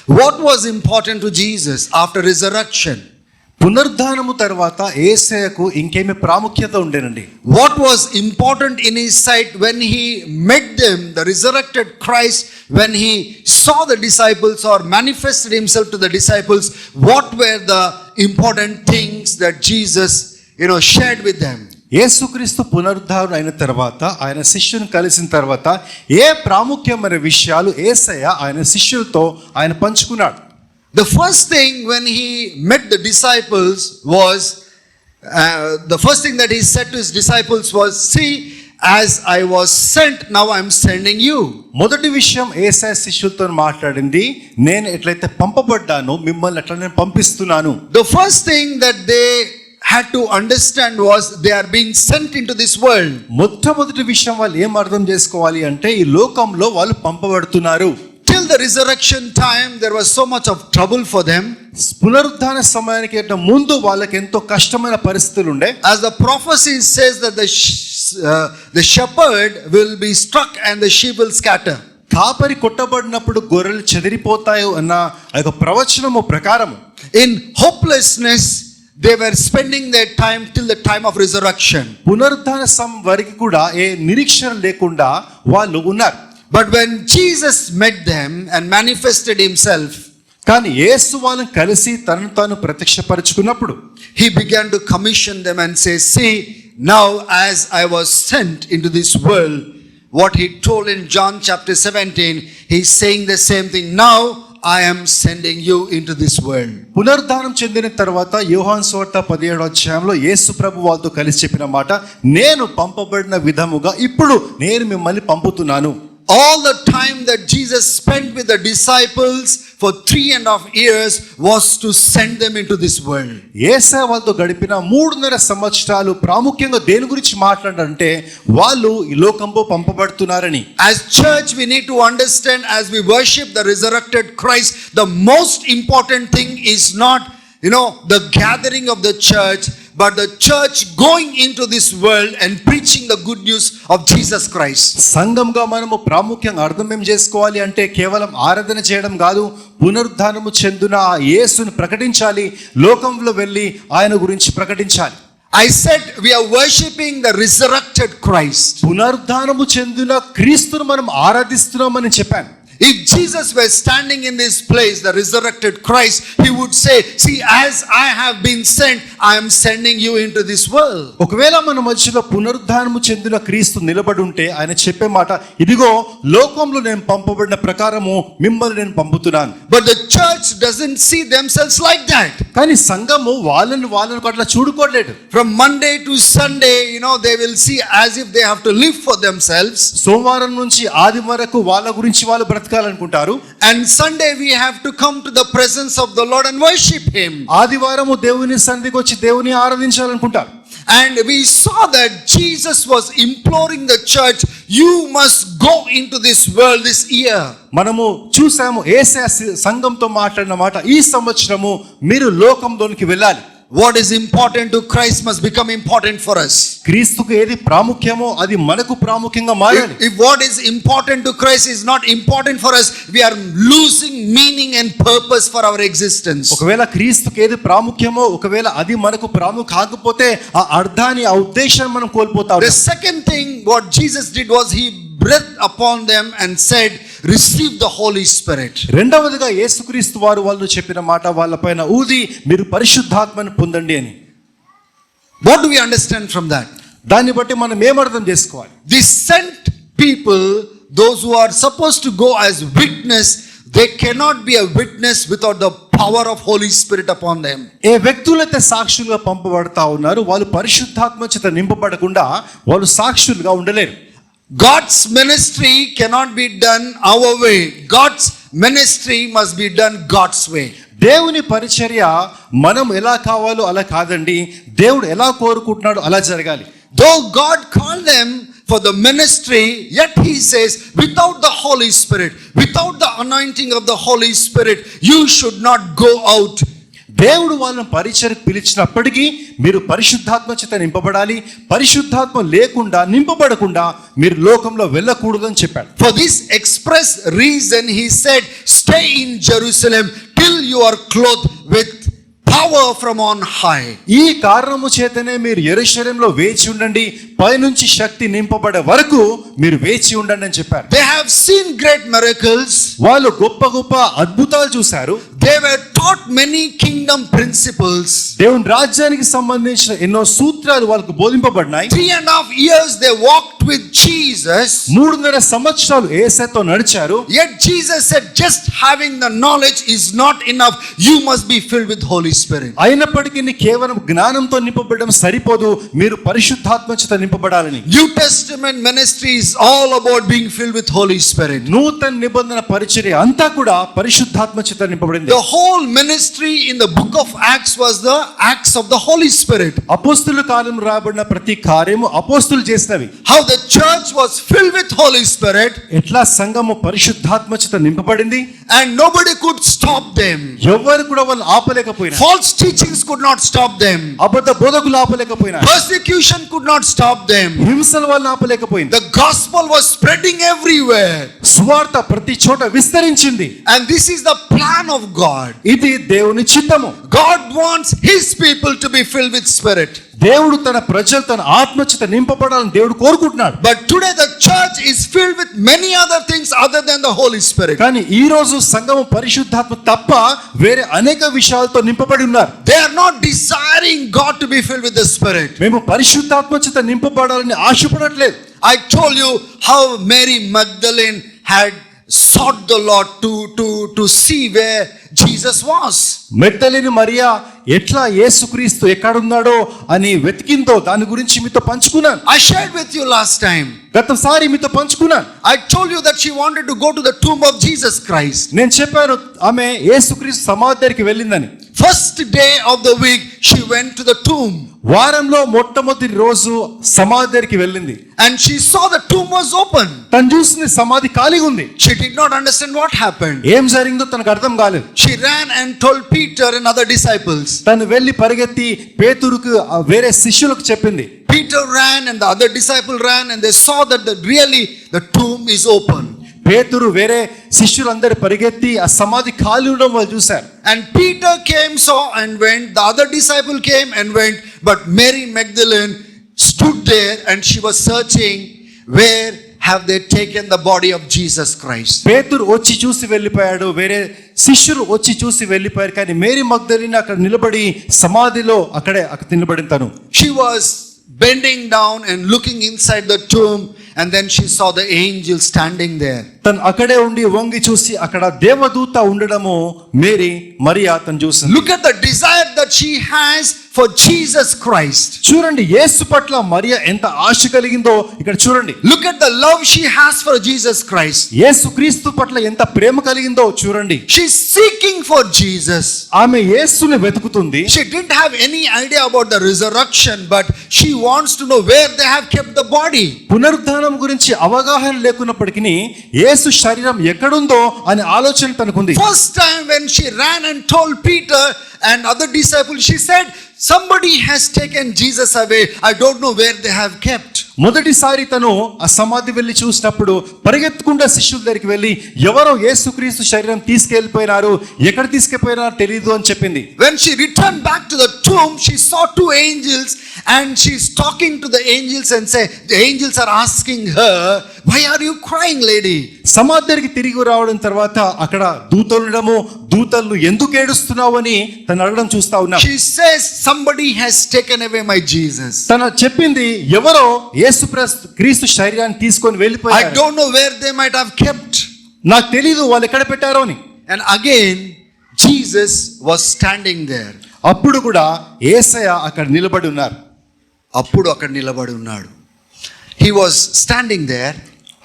What was important to Jesus after resurrection? పునరుద్ధానము తర్వాత యేసయ్యకు ఇంకేమి ప్రాముఖ్యత ఉండేనండి? What was important in his sight when he met them, the resurrected Christ, when he saw the disciples or manifested himself to the disciples? What were the important things that Jesus, shared with them? యేసుక్రీస్తు పునరుద్ధానం అయిన తర్వాత ఆయన శిష్యుని కలిసిన తర్వాత ఏ ప్రాముఖ్యమైన విషయాలు యేసయ్య ఆయన శిష్యులతో ఆయన పంచుకున్నాడు? The first thing when he met the disciples was, the first thing that he said to his disciples was, "See, as I was sent, now I am sending you." మొదటి విషయం యేసయ్య శిష్యులతో మాట్లాడింది, నేను ఎట్లయితే పంపబడ్డానో మిమ్మల్ని అట్లా నేను పంపిస్తున్నాను. The first thing that they had to understand was they are being sent into this world. మొట్టమొదటి విషయం వాళ్ళు ఏం అర్థం చేసుకోవాలి అంటే ఈ లోకంలో వాళ్ళు పంపబడుతున్నారు. Till the resurrection time there was so much of trouble for them. పునరుద్ధాన సమయానికి ముందు వాళ్ళకి ఎంతో కష్టమైన పరిస్థితులు ఉండే. As the prophecy says that the shepherd will be struck and the sheep will scatter. కాపరి కొట్టబడినప్పుడు గొర్రెలు చెదిరిపోతాయి అన్న ఒక ప్రవచనము ప్రకారం In hopelessness they were spending their time till the time of resurrection. పునరుద్ధాన సమయం వరకు కూడా ఏ నిరీక్షణ లేకుండా వాళ్ళు ఉన్నారు. But when Jesus met them and manifested himself, కానీ యేసు వాళ్ళని కలిసి తనను తాను ప్రత్యక్షపరచుకున్నప్పుడు he began to commission them and say, "See, now as I was sent into this world," what he told in John chapter 17, he's saying the same thing. "Now I am sending you into this world." పునరుద్ధానం చెందిన తర్వాత యోహాను సువార్త 17వ అధ్యాయంలో యేసు ప్రభు వాళ్ళతో కలిసి చెప్పిన మాట, నేను పంపబడిన విధముగా ఇప్పుడు నేను మిమ్మల్ని పంపుతున్నాను. All the time that Jesus spent with the disciples for 3.5 years was to send them into this world. యేసయ్య వాళ్ళతో గడిపిన 3.5 సంవత్సరాలు ప్రాముఖ్యంగా దేని గురించి మాట్లాడారంటే వాళ్ళు ఈ లోకంలో పంపబడుతున్నారని. As church we need to understand, as we worship the resurrected Christ, the most important thing is not the gathering of the church, but the church going into this world and preaching the good news of Jesus Christ. సంఘంగా మనము ప్రాముఖ్యంగా అర్థం ఏం చేసుకోవాలి అంటే కేవలం ఆరాధన చేయడం కాదు, పునరుద్ధానము చెందిన యేసుని ప్రకటించాలి, లోకంలో వెళ్ళి ఆయన గురించి ప్రకటించాలి. I said we are worshiping the resurrected Christ. పునరుద్ధానము చెందిన క్రీస్తును మనం ఆరాధిస్తున్నామని చెప్పాను. If Jesus were standing in this place, the resurrected Christ, he would say, "See, as I have been sent, I am sending you into this world." ఒకవేళ మన మధ్యలో పునరుద్ధానము చెందిన క్రీస్తు నిలబడి ఉంటే ఆయన చెప్పే మాట, ఇదిగో లోకంలో నేను పంపబడిన ప్రకారము మిమ్మల్ని నేను పంపుతున్నాను. But the church doesn't see themselves like that. కానీ సంఘము వాళ్ళని అట్లా చూడుకోలేదు. From Monday to Sunday, they will see as if they have to live for themselves. సోమవారం నుంచి ఆదివారం వరకు వాళ్ళ గురించి వాళ్ళు బ్రతకాలనుకుంటారు. And Sunday we have to come to the presence of the Lord and worship him. ఆదివారము దేవుని సన్నిధికి వచ్చి దేవుని ఆరాధించాలనుకుంటారు. And we saw that Jesus was imploring the church, "You must go into this world this year." మనము చూసాము యేసయ్య సంఘంతో మాట్లాడిన మాట, ఈ సంవత్సరము మీరు లోకంలోనికి వెళ్ళాలి. What is important to Christ must become important for us. క్రీస్తుకు ఏది ప్రాముఖ్యమో అది మనకు ప్రాముఖ్యంగా మారాలి. If what is important to Christ is not important for us, we are losing meaning and purpose for our existence. ఒకవేళ క్రీస్తుకు ఏది ప్రాముఖ్యమో ఒకవేళ అది మనకు ప్రాముఖ్యం కాకపోతే ఆ అర్థాన్ని ఆ ఉద్దేశాన్ని మనం కోల్పోతాం. The second thing what Jesus did was he breathed upon them and said, "Receive the Holy Spirit." రెండవదిగా యేసుక్రీస్తు వారు వాళ్ళు చెప్పిన మాట, వాళ్ళపైన ఊది మీరు పరిశుద్ధాత్మను పొందండి అని. What do we understand from that? దాన్ని బట్టి మనం ఏం అర్థం చేసుకోవాలి? These sent people, those who are supposed to go as witness, they cannot be a witness without the power of Holy Spirit upon them. ఏ వ్యక్తులైతే సాక్షులుగా పంపబడతా ఉన్నారు వాళ్ళు పరిశుద్ధాత్మ చేత నింపబడకుండా వాళ్ళు సాక్షులుగా ఉండలేరు. God's ministry cannot be done our way. God's ministry must be done God's way. దేవుని పరిచర్య మనం ఎలా కావాలో అలా కాదండి, దేవుడు ఎలా కోరుకుంటున్నాడో అలా జరగాలి. Though God called them for the ministry, yet he says, without the Holy Spirit, without the anointing of the Holy Spirit, you should not go out. దేవుడు వాళ్ళని పరిచర్యకు పిలిచినప్పటికీ మీరు పరిశుద్ధాత్మ చేత నింపబడాలి. పరిశుద్ధాత్మ లేకుండా నింపబడకుండా మీరు లోకంలో వెళ్ళకూడదని చెప్పాడు. For this express reason he said, stay in Jerusalem till you are clothed with power from on high. ఈ కారణము చేతనే మీరు యెరూషలేములో వేచి ఉండండి, పైనుంచి శక్తి నింపబడే వరకు మీరు వేచి ఉండండి అని చెప్పారు. They have seen great miracles. వాళ్ళు గొప్ప గొప్ప అద్భుతాలు చూశారు. They were taught many kingdom principles. దేవుని రాజ్యానికి సంబంధించిన ఎన్నో సూత్రాలు వాళ్ళకు బోధింపబడినాయి. 3.5 years they walked with Jesus. 3.5 సంవత్సరాలు యేసుతో నడిచారు. Yet Jesus said, just having the knowledge is not enough. You must be filled with Holy Spirit. అయినప్పటికీ కేవలం జ్ఞానంతో నింపబడడం సరిపోదు, మీరు పరిశుద్ధాత్మ చేత నింపబడాలని. New Testament ministry is all about being filled with Holy Spirit. నూతన నిబంధన పరిచర్య అంతా కూడా పరిశుద్ధాత్మ చేత నింపబడింది. The whole ministry in the book of Acts was the acts of the Holy Spirit. అపోస్తుల కాలం రాబడిన ప్రతి కార్యము అపోస్తులు చేసినవి. How the church was filled with Holy Spirit. ఎట్లా సంఘము పరిశుద్ధాత్మ చేత నింపబడింది. And nobody could stop them. ఎవరు కూడా వాళ్ళు ఆపలేకపోయినారు. False teachings could not stop them. అబద్ధ బోధకులు ఆపలేకపోయినారు. Persecution could not stop them. హింసల వల్ల ఆపలేకపోయింది. The gospel was spreading everywhere. సువార్త ప్రతి చోట విస్తరించింది. And this is the plan of God. ఇది దేవుని చిత్తము. God wants his people to be filled with spirit. దేవుడు తన ప్రజలు తన ఆత్మచేత నింపబడాలని దేవుడు కోరుకుంటున్నాడు. But today the church is filled with many other things other than the Holy Spirit. కానీ ఈ రోజు సంఘము పరిశుద్ధాత్మ తప్ప వేరే అనేక విషయాలతో నింపబడి ఉన్నారు. They are not desiring God to be filled with the Spirit. మేము పరిశుద్ధాత్మ చేత నింపబడాలని ఆశపడట్లేదు. I told you how Mary Magdalene had sought the Lord to see where Jesus was. మెగ్దలేని Mariya ఎట్లా యేసుక్రీస్తు ఎక్కడున్నాడో అని వెతికిందో దాని గురించి మీతో పంచుకున్నాను. I shared with you last time. గతసారి మీతో పంచుకున్నాను. I told you that she wanted to go to the tomb of Jesus Christ. నేను చెప్పాను ఆమె యేసుక్రీస్తు సమాధి దగ్గరికి వెళ్ళిందని. First day of the week she went to the tomb. వారంలో మొట్టమొదటి రోజు సమాధి దగ్గరికి వెళ్ళింది. And she saw the tomb was open. తను చూసింది సమాధి ఖాళీగా ఉంది. She did not understand what happened. ఏం జరిగిందో తనకు అర్థం కాలేదు. She ran and told Peter and other disciples. తను వెళ్ళి పరిగెత్తి పేతురుకు వేరే శిష్యులకు చెప్పింది. Peter ran and the other disciple ran and they saw that really the tomb is open. పేతురు వేరే శిష్యులందరూ పరిగెత్తి ఆ సమాధి ఖాళీ ఉండడం వాళ్ళు చూశారు. And Peter came, saw and went. The other disciple came and went. But Mary Magdalene stood there and she was searching, where have they taken the body of Jesus Christ? పేతురు వచ్చి చూసి వెళ్ళిపోయాడు, వేరే శిష్యులు వచ్చి చూసి వెళ్ళిపోయారు. కానీ మేరీ మగ్దలిని అక్కడ నిలబడి సమాధిలో అక్కడ నిలబడిన తను. She was bending down and looking inside the tomb, and then she saw the angel standing there. తను అక్కడే ఉండి వంగి చూసి అక్కడ దేవదూత ఉండడము మేరీ మరియా తను చూసింది. Look at the desire that she has for Jesus Christ. చూడండి యేసు పట్ల మరియా ఎంత ఆశ కలిగిందో ఇక్కడ చూడండి. Look at the love she has for Jesus Christ. యేసుక్రీస్తు పట్ల ఎంత ప్రేమ కలిగిందో చూడండి. She's seeking for Jesus. ఆమె యేసుని వెతుకుతుంది. She didn't have any idea about the resurrection, but she wants to know where they have kept the body. పునరుద్ధానం గురించి అవగాహన లేకున్నప్పటికీ యేసు శరీరం ఎక్కడుందో అనే ఆలోచన తనకుంది. First time when she ran and told Peter and other disciples, she said, somebody has taken Jesus away. I don't know where they have kept. మొదటిసారి తను ఆ సమాధి వెళ్ళి చూసినప్పుడు పరిగెత్తుకుంటూ శిష్యుల దగ్గరికి వెళ్ళి ఎవరో యేసుక్రీస్తు శరీరం తీసుకెళ్లిపోయినారు, ఎక్కడ తీసుకెళ్లిపోయినారో తెలియదు అని చెప్పింది. When she returned back to the tomb, she saw two angels and she's talking to the angels and say, the angels are asking her, why are you crying, lady? సమాధి దగ్గరికి తిరిగి రావడం తర్వాత అక్కడ దూతలు ఉండడము, దూతలు ఎందుకు ఏడుస్తున్నావు అని తను అడగడం చూస్తా ఉన్నా. She says, somebody has taken away my Jesus. తను చెప్పింది ఎవరో యేసుక్రీస్తు శరీరాన్ని తీసుకొని I వెళ్ళిపోయారు. don't know where they might have kept. నాకు తెలీదు వాళ్ళు ఎక్కడ పెట్టారో అని. And again Jesus was standing there. అప్పుడు కూడా యేసయ్య అక్కడ నిలబడి ఉన్నారు. అప్పుడు అక్కడ నిలబడి ఉన్నాడు. He was standing there.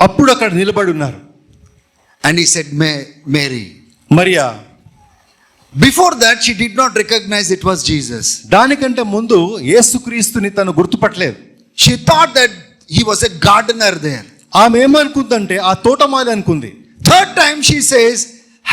అప్పుడు అక్కడ నిలబడి ఉన్నారు. And he said, Mary. Mariya. Before that she did not recognize it was Jesus. దానికంటే ముందు యేసుక్రీస్తుని తను గుర్తుపట్టలేదు. She thought that he was a gardener there. ఆమె ఏమనుకుందంటే ఆ తోటమాలి అనుకుంది. Third time she says,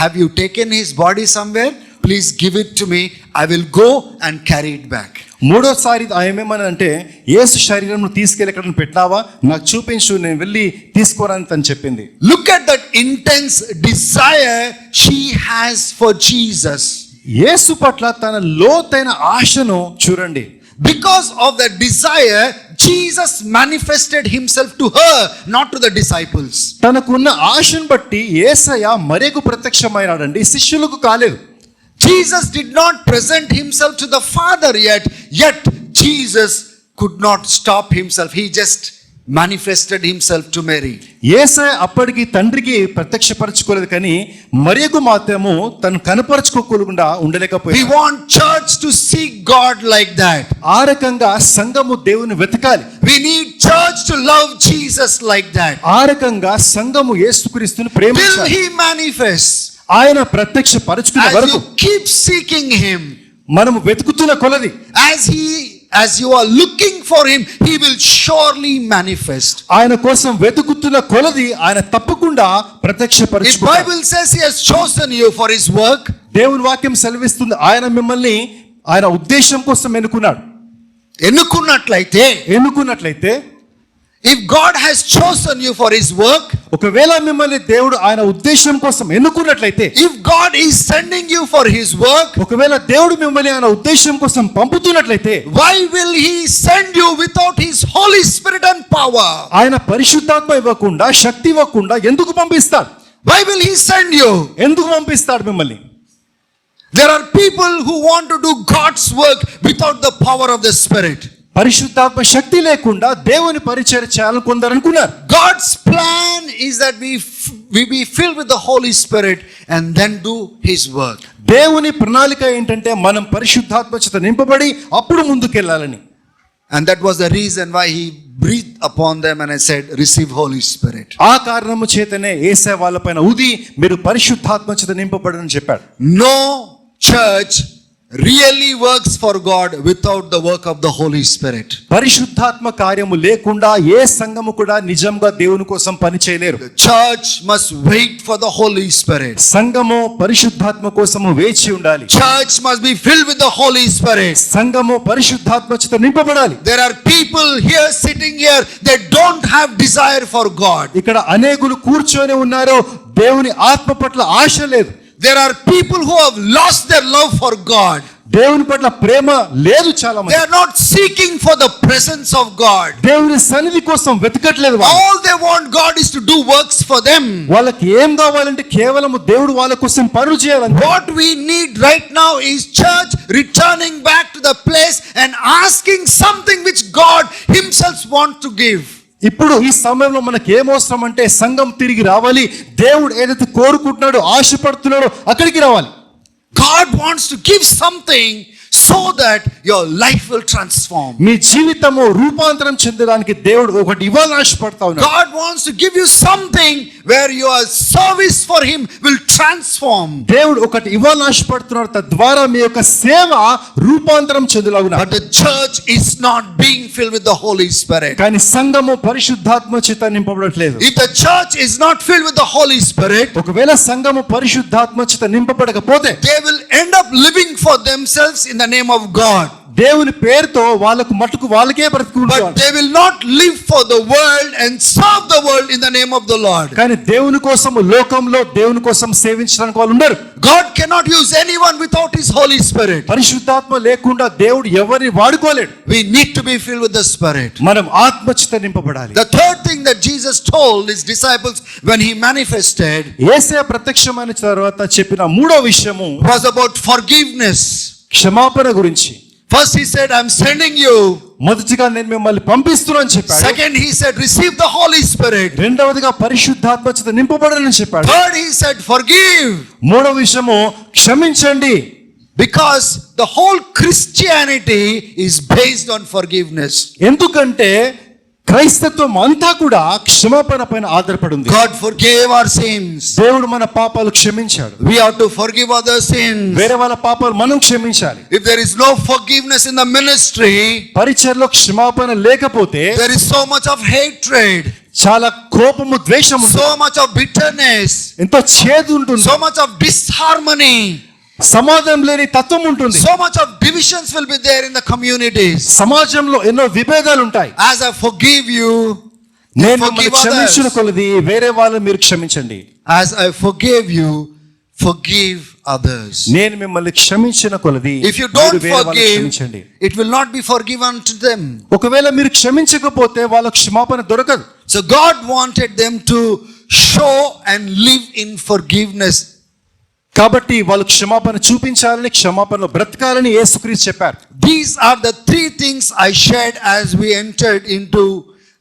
have you taken his body somewhere? please give it to me. I will go and carry it back. మూడోసారి ఏమేమనంటే యేసు శరీరంను తీసుకెళ్ళి ఎక్కడ పెట్టావా, నాకు చూపించు, నేను వెళ్ళి తీసుకోరని తను చెప్పింది. Look at that intense desire she has for Jesus. యేసు పట్ల తన లోతైన ఆశను చూడండి. Because of that desire, Jesus manifested himself to her, not to the disciples. తనకున్న ఆశను బట్టి యేసయ్య మరేకు ప్రత్యక్షమైనాడండి, శిష్యులకు కాలేదు. Jesus did not present himself to the Father yet Jesus could not stop himself. He just manifested himself to Mary. యేసయ్య అప్పటికి తండ్రికి ప్రత్యక్షపరచుకోలేదు, కానీ మరియకు మాత్రము తను కనపరచుకోకుండా ఉండలేకపోయింది. We want church to seek God like that. ఆ రకంగా సంఘము దేవుని వెతకాలి. We need church to love Jesus like that. ఆ రకంగా సంఘము యేసుక్రీస్తుని Till ప్రేమించాలి. he manifests. ఆయన ప్రత్యక్షపరచుకునే As వరకు you keep seeking him, మనము వెతుకుతున్న కొలది, as you are looking for him, he will surely manifest. ఆయన కోసం వెతుకుతున్న కొలది ఆయన తప్పకుండా If ప్రత్యక్షపరచుకుంటాడు. Bible says he has chosen you for his work, దేవుని వాక్యం సెలవిస్తుంది ఆయన మిమ్మల్ని ఆయన ఉద్దేశం కోసం ఎన్నుకున్నట్లయితే, if God has chosen you for his work, ఒకవేళ మిమ్మల్ని దేవుడు ఆయన ఉద్దేశం కోసం ఎన్నుకున్నట్లయితే, if God is sending you for his work, ఒకవేళ దేవుడు మిమ్మల్ని ఆయన ఉద్దేశం కోసం పంపుతున్నట్లయితే, why will he send you without his Holy Spirit and power? ఆయన పరిశుద్ధాత్మ ఇవ్వకుండా, శక్తి ఇవ్వకుండా ఎందుకు పంపిస్తాడు? Why will he send you? ఎందుకు పంపిస్తాడు మిమ్మల్ని? There are people who want to do God's work without the power of the Spirit. పరిశుద్ధాత్మ శక్తి లేకుండా దేవుని పరిచర్య చేయాలని కొందరు అనుకున్నారు. God's plan is that we be filled with the Holy Spirit and then do his work. దేవుని ప్రణాళిక ఏంటంటే మనం పరిశుద్ధాత్మ చేత నింపబడి అప్పుడు ముందుకెళ్ళాలని. And that was the reason why he breathed upon them and I said, receive Holy Spirit. ఆ కారణము చేతనే యేసయ్య వాళ్ళపైన ఊది మీరు పరిశుద్ధాత్మ చేత నింపబడని చెప్పాడు. No church really works for God without the work of the Holy Spirit. పరిశుద్ధాత్మ కార్యము లేకుండా ఏ సంఘము కూడా నిజంగా దేవుని కోసం పని చేయలేరు. The church must wait for the Holy Spirit. సంఘము పరిశుద్ధాత్మ కోసము వేచి ఉండాలి. Church must be filled with the Holy Spirit. సంఘము పరిశుద్ధాత్మ చేత నింపబడాలి. There are people here sitting here, they don't have desire for God. ఇక్కడ అనేకులు కూర్చొని ఉన్నారు, దేవుని ఆత్మ పట్ల ఆశ లేదు. There are people who have lost their love for God. దేవుని పట్ల ప్రేమ లేదు చాలా మంది. They are not seeking for the presence of God. దేవుని సన్నిధి కోసం వెతకట్లేదు. All they want God is to do works for them. వాళ్ళకి ఏం కావాలంటే కేవలం దేవుడు వాళ్ళ కోసం పనులు చేయాలని. What we need right now is church returning back to the place and asking something which God himself wants to give. ఇప్పుడు ఈ సమయంలో మనకి ఏమవసరం అంటే సంఘం తిరిగి రావాలి. దేవుడు ఏదైతే కోరుకుంటున్నాడో, ఆశపడుతున్నాడో అక్కడికి రావాలి. God wants to give something so that your life will transform. మీ జీవితము రూపాంతరం చెందడానికి దేవుడు ఒకటి ఇవ్వాలని ఆశపడతా ఉన్నాడు. God wants to give you something where your service for him will transform. దేవుడు ఒకటి ఇవ్వాలని ఆశపడుతున్నాడు, తద్వారా మీ యొక్క సేవ రూపాంతరం చెందులాగున. But the church is not being filled with the Holy Spirit. కానీ సంఘము పరిశుద్ధాత్మ చేత నింపబడట్లేదు. If the church is not filled with the Holy Spirit, ఒకవేళ సంఘము పరిశుద్ధాత్మ చేత నింపబడకపోతే they will end up living for themselves in the name of God. దేవుని పేరుతో వాళ్ళకు మటుకు వాళ్ళకే బ్రతుకుంటారు. But they will not live for the world and serve the world in the name of the Lord. కానీ దేవుని కోసం లోకంలో దేవుని కోసం సేవించడానికి వాళ్ళు ఉండరు. God cannot use anyone without his Holy Spirit. పరిశుద్ధాత్మ లేకుండా దేవుడు ఎవరిని వాడుకోలేడు. We need to be filled with the Spirit. మనం ఆత్మచేత నింపబడాలి. The third thing that Jesus told his disciples when he manifested యేసయ్య ప్రత్యక్షమైన తర్వాత చెప్పిన మూడో విషయము was about forgiveness. క్షమాపణ గురించి. First he said, I'm sending you. మొదటిగా నేను మిమ్మల్ని పంపిస్తున్నాను చెప్పాడు. Second he said, receive the Holy Spirit. రెండవదిగా పరిశుద్ధాత్మ చేత నింపబడని చెప్పాడు. Third he said, forgive. మూడో విషయము క్షమించండి. Because the whole Christianity is based on forgiveness. ఎందుకంటే క్రైస్తత్వం అంతా కూడా క్షమాపణ పైన ఆధారపడి ఉంది. God forgave our sins. దేవుడు మన పాపాలు క్షమించాడు. We have to forgive other sins. వేరే వాళ్ళ పాపాలు మనం క్షమించాలి. If there is no forgiveness in the ministry, పరిచర్యలో క్షమాపణ లేకపోతే there is so much of hatred, చాలా కోపము, ద్వేషము, so much of bitterness, ఎంతో చేదు ఉంటుంది, so much of disharmony. సమాధానం లేని తత్వం ఉంటుంది. So much of divisions will be there in the communities. సమాజంలో ఎన్నో విభేదాలు ఉంటాయి. As I forgive you, నేను forgive మిమ్మల్ని క్షమించిన others. కొలది వేరే వాళ్ళని మీరు క్షమించండి. As I forgave you, forgive others. నేను మిమ్మల్ని క్షమించిన కొలది If you మీరు don't వేరే వాళ్ళని forgive, క్షమించండి. it will not be forgiven to them. ఒకవేళ మీరు క్షమించకపోతే వాళ్ళకు క్షమాపణ దొరకదు. So God wanted them to show and live in forgiveness. కాబట్టి వాళ్ళు క్షమాపణ చూపించాలని, క్షమాపణలో బ్రతకాలని యేసుక్రీస్తు చెప్పారు. These are the three things I shared as we entered into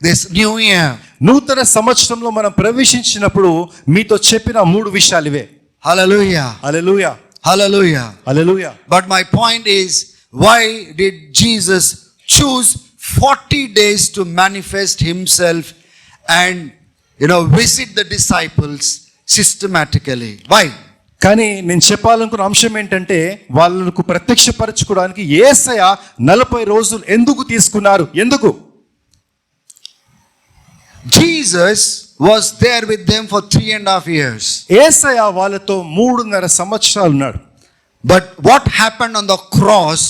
this new year. నూతన సంవత్సరంలో మనం ప్రవేశించినప్పుడు మీతో చెప్పిన 3 విషయాలు ఇవే. Hallelujah. Hallelujah, Hallelujah. Hallelujah. But my point is, why did Jesus choose 40 days to manifest himself and visit the disciples systematically? Why? కానీ నేను చెప్పాలనుకున్న అంశం ఏంటంటే వాళ్ళకు ప్రత్యక్షపరచుకోవడానికి యేసయ్య 40 రోజులు ఎందుకు తీసుకున్నారు? ఎందుకు? Jesus was there with them for 3.5 years. యేసయ్య వాళ్ళతో 3.5 సంవత్సరాలు ఉన్నాడు. But what happened on the cross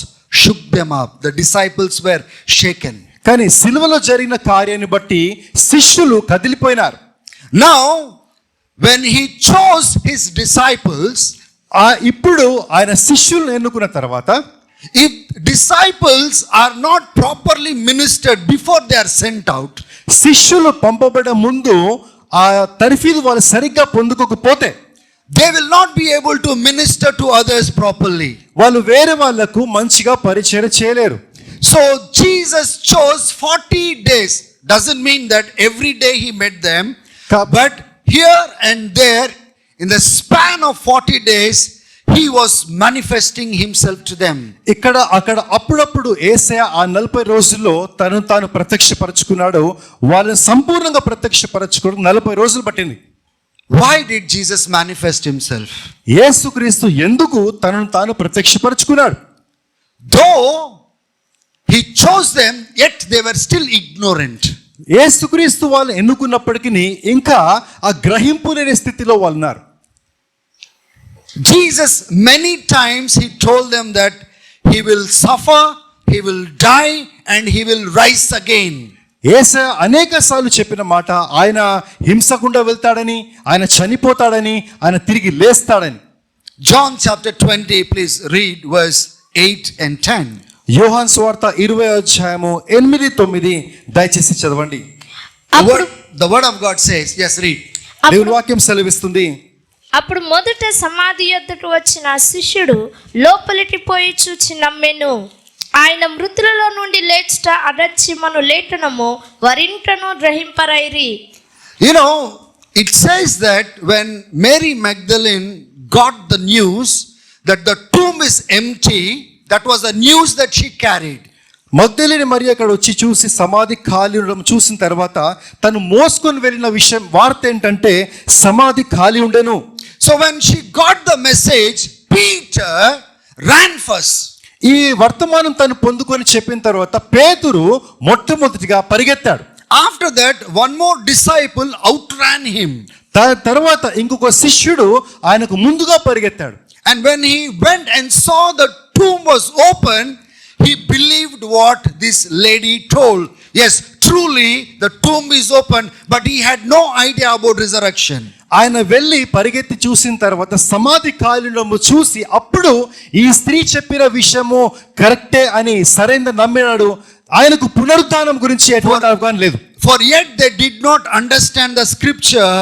shook them up. The disciples were shaken. కానీ సిలువలో జరిగిన కార్యాన్ని బట్టి శిష్యులు కదిలిపోయినారు. Now, when he chose his disciples, ఇప్పుడు ఆయన శిష్యులను ఎన్నుకున్న తర్వాత, if disciples are not properly ministered before they are sent out, శిష్యులు పంపబడే ముందు ఆ తర్ఫీదు వాళ్ళు సరిగ్గా పొందుకోకపోతే they will not be able to minister to others properly. వాళ్ళు వేరే వాళ్ళకు మంచిగా పరిచయం చేయలేరు. So Jesus chose 40 days. Doesn't mean that every day he met them, but here and there in the span of 40 days he was manifesting himself to them. ఇక్కడ అక్కడ అప్పుడప్పుడు యేసయ్య ఆ 40 రోజుల్లో తను తాను ప్రత్యక్షపరచుకున్నాడు. వాళ్ళని సంపూర్ణంగా ప్రత్యక్షపరచుకోవడం 40 రోజులు పట్టింది. Why did Jesus manifest himself? యేసుక్రీస్తు ఎందుకు తనను తాను ప్రత్యక్షపరచుకున్నాడు? Though he chose them, yet they were still ignorant. యేసుక్రీస్తు వాళ్ళు ఎన్నుకున్నప్పటికీ ఇంకా ఆ గ్రహింపు లేని స్థితిలో వాళ్ళు ఉన్నారు. Jesus many times he told them that he will suffer, he will die and he will rise again. యేసయ్య అనేక సార్లు చెప్పిన మాట, ఆయన హింసకుండా వెళ్తాడని, ఆయన చనిపోతాడని, ఆయన తిరిగి లేస్తాడని. John chapter 20, please read verse 8 and 10. యోహాను సువార్త 20:8-9 దయచేసి చదవండి. The word of God says, yes, read. దేవుని వాక్యం సెలవిస్తుంది. అప్పుడు మొదట సమాధి యొద్దకు వచ్చిన శిష్యుడు లోపలికి పోయి చూచి నమ్మెను. ఆయన మృతులలో నుండి లేచుట అడచ్చిమను లేఖనము వరింటను గ్రహింపరైరి. It says that when Mary Magdalene got the news that the tomb is empty, that was the news that she carried. మగ్దలేని మరియ అక్కడ వచ్చి చూసి సమాధి ఖాళీ ఉండడం చూసిన తర్వాత తను మోసుకొని వెళ్ళిన విషయం వార్త ఏంటంటే సమాధి ఖాళీ ఉండెను. So when she got the message, Peter ran first. ఈ వర్తమానం తను పొందుకొని చెప్పిన తర్వాత పేతురు మొట్టమొదటిగా పరిగెత్తాడు. After that, one more disciple outran him. తర్వాత ఇంకొక శిష్యుడు ఆయనకు ముందుగా పరిగెత్తాడు. And when he went and saw the tomb was open, he believed what this lady told. Yes, truly the tomb is open, but he had no idea about resurrection. ఆయన వెళ్ళి పరిగెత్తి చూసిన తర్వాత సమాధి ఖాళీలో చూసి అప్పుడు ఈ స్త్రీ చెప్పిన విషయము కరెక్టే అని సరైన నమ్మినాడు. ఆయనకు పునరుత్థానం గురించి ఎటువంటి అవగాహన లేదు. For yet they did not understand the scripture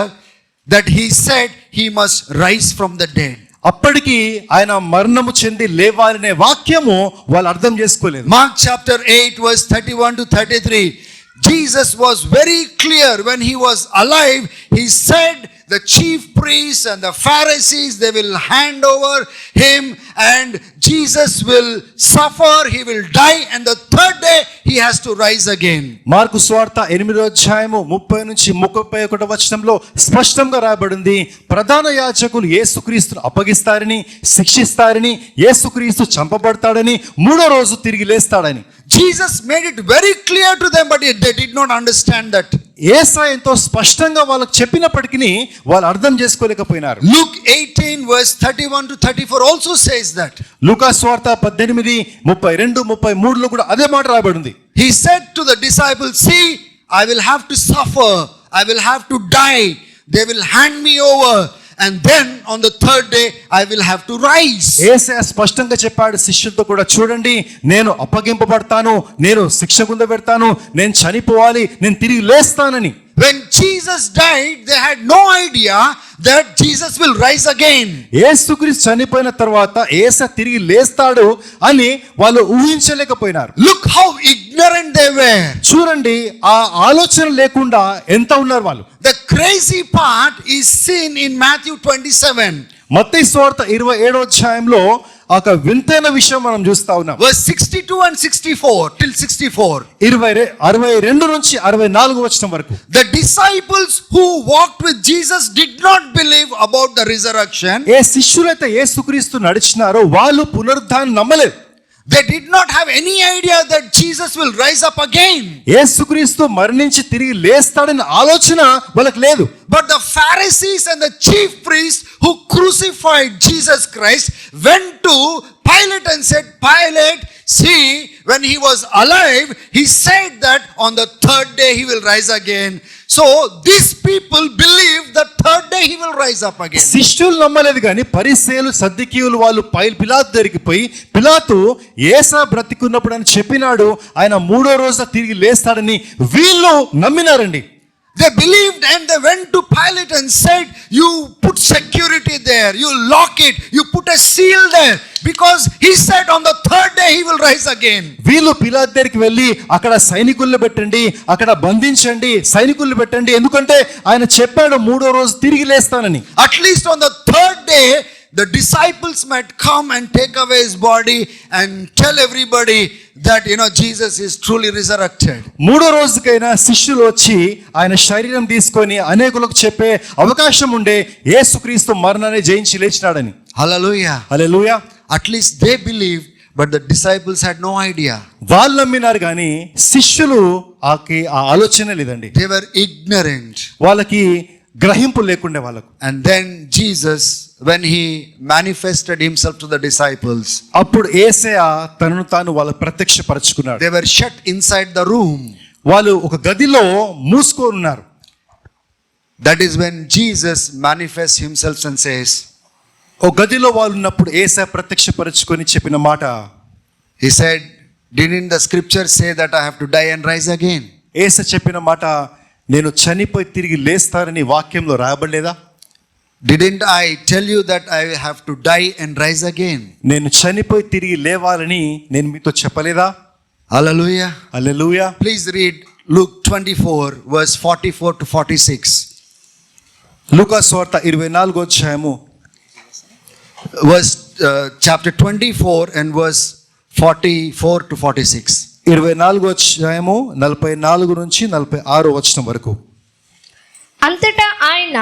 that he said he must rise from the dead. అప్పటికి ఆయన మరణము చెంది లేవాలనే వాక్యము వాళ్ళు అర్థం చేసుకోలేదు. Mark chapter 8 verse 31-33. Jesus was very clear when he was alive. He said the chief priests and the Pharisees, they will hand over him and Jesus will suffer, he will die and the third day he has to rise again. Mark సువార్త 8:30-31 స్పష్టంగా రాయబడింది. ప్రధాన యాజకులు యేసుక్రీస్తును అప్పగిస్తారని, శిక్షిస్తారని, యేసుక్రీస్తు చంపబడతాడని, 3వ రోజు తిరిగి లేస్తాడని. Jesus made it very clear to them, but they did not understand that. యేసయ్య ఎంతో స్పష్టంగా వాళ్ళకి చెప్పినప్పటికీ వాళ్ళు అర్థం చేసుకోలేకపోయినారు. Luke 18 verse 31 to 34 also says that. లూకా సువార్త 18, 32, 33లో కూడా అదే మాట రాయబడింది. He said to the disciples, see, I will have to suffer, I will have to die, they will hand me over, and then on the third day I will have to rise. యేసయ్య స్పష్టంగా చెప్పాడు శిష్యులతో కూడా, చూడండి నేను అప్పగింపబడతాను, నేను శిక్ష కింద పెడతాను, నేను చనిపోవాలి, నేను తిరిగి లేస్తానని. When Jesus died, they had no idea that Jesus will rise again. యేసుక్రీస్తు చనిపోయిన తర్వాత యేసయ్య తిరిగి లేస్తాడు అని వాళ్ళు ఊహించలేకపోయినారు. Look how ignorant they were. చూడండి ఆ ఆలోచన లేకుండా ఎంత ఉన్నారు వాళ్ళు. The crazy part is seen in Matthew 27. మత్తయి సువార్త 27వ అధ్యాయంలో ఒక వింతైన విషయం మనం చూస్తా ఉన్నాం. Verse 62 and 64 till 64. 62 నుంచి 64 వచనం వరకు. The disciples who walked with Jesus did not believe about the resurrection. ఏ శిష్యులైతే యేసుక్రీస్తు నడిచినారో వాళ్ళు పునరుద్ధానం నమ్మలేదు. They did not have any idea that Jesus will rise up again. యేసుక్రీస్తు మరణించి తిరిగి లేస్తాడనే ఆలోచన వాళ్ళకి లేదు. But the Pharisees and the chief priests who crucified Jesus Christ went to Pilate and said, Pilate, see, when he was alive, he said that on the third day he will rise again. So these people believe the third day he will rise up again. శిష్యులు నమ్మలేదు కానీ పరిసయ్యులు సద్దూకీయులు వాళ్ళు పిలాతు దగ్గరికి పోయి, పిలాతు యేసయ్య బ్రతికున్నప్పుడు అని చెప్పినాడు, ఆయన 3వ రోజు తిరిగి లేస్తాడని వీళ్ళు నమ్మినారండి. They believed and they went to Pilate and said, you put security there, you lock it, you put a seal there, because he said on the third day he will rise again. వీళ్ళు పిలాతు దగ్గరికి వెళ్ళి అక్కడ సైనికులను పెట్టండి, అక్కడ బంధించండి, సైనికులను పెట్టండి, ఎందుకంటే ఆయన చెప్పాడు 3వ రోజు తిరిగి లేస్తానని. At least on the third day the disciples might come and take away his body and tell everybody that Jesus is truly resurrected. 3వ రోజుకైనా శిష్యులు వచ్చి ఆయన శరీరం తీసుకొని అనేకులకు చెప్పే అవకాశం ఉండే, యేసుక్రీస్తు మరణాన్ని జయించి లేచినాడని. Hallelujah. Hallelujah. At least they believed, but the disciples had no idea. వాళ్ళు నమ్మినారు కానీ శిష్యులు ఆ ఆలోచన లేదండి. They were ignorant. వాళ్ళకి గ్రహింపు లేకుండే వాళ్ళకు. And then Jesus, when he manifested himself to the disciples, అప్పుడు యేసయ్య తనను తాను వాళ్ళ ప్రత్యక్షపరచుకున్నాడు. they were shut inside the room. వాళ్ళు ఒక గదిలో మూసుకొని ఉన్నారు. That is when Jesus manifests himself and says, ఒక గదిలో వాళ్ళు ఉన్నప్పుడు యేసయ్య ప్రత్యక్షపరచుకొని చెప్పిన మాట, he said, didn't the scripture say that I have to die and rise again? యేసయ్య చెప్పిన మాట, నేను చనిపోయి తిరిగి లేస్తానని వాక్యంలో రాయబడలేదా? Didn't I tell you that I have to die and rise again? నేను చనిపోయి తిరిగి లేవాలని నేను మీతో చెప్పలేదా? Hallelujah. Hallelujah. Please read Luke 24 verse 44 to 46. లూకా సువార్త 24వ అధ్యాయము chapter 24 and verse 44 to 46. 24వ అధ్యాయము 44 నుంచి 46 వచనం వరకు. అంతటా ఆయన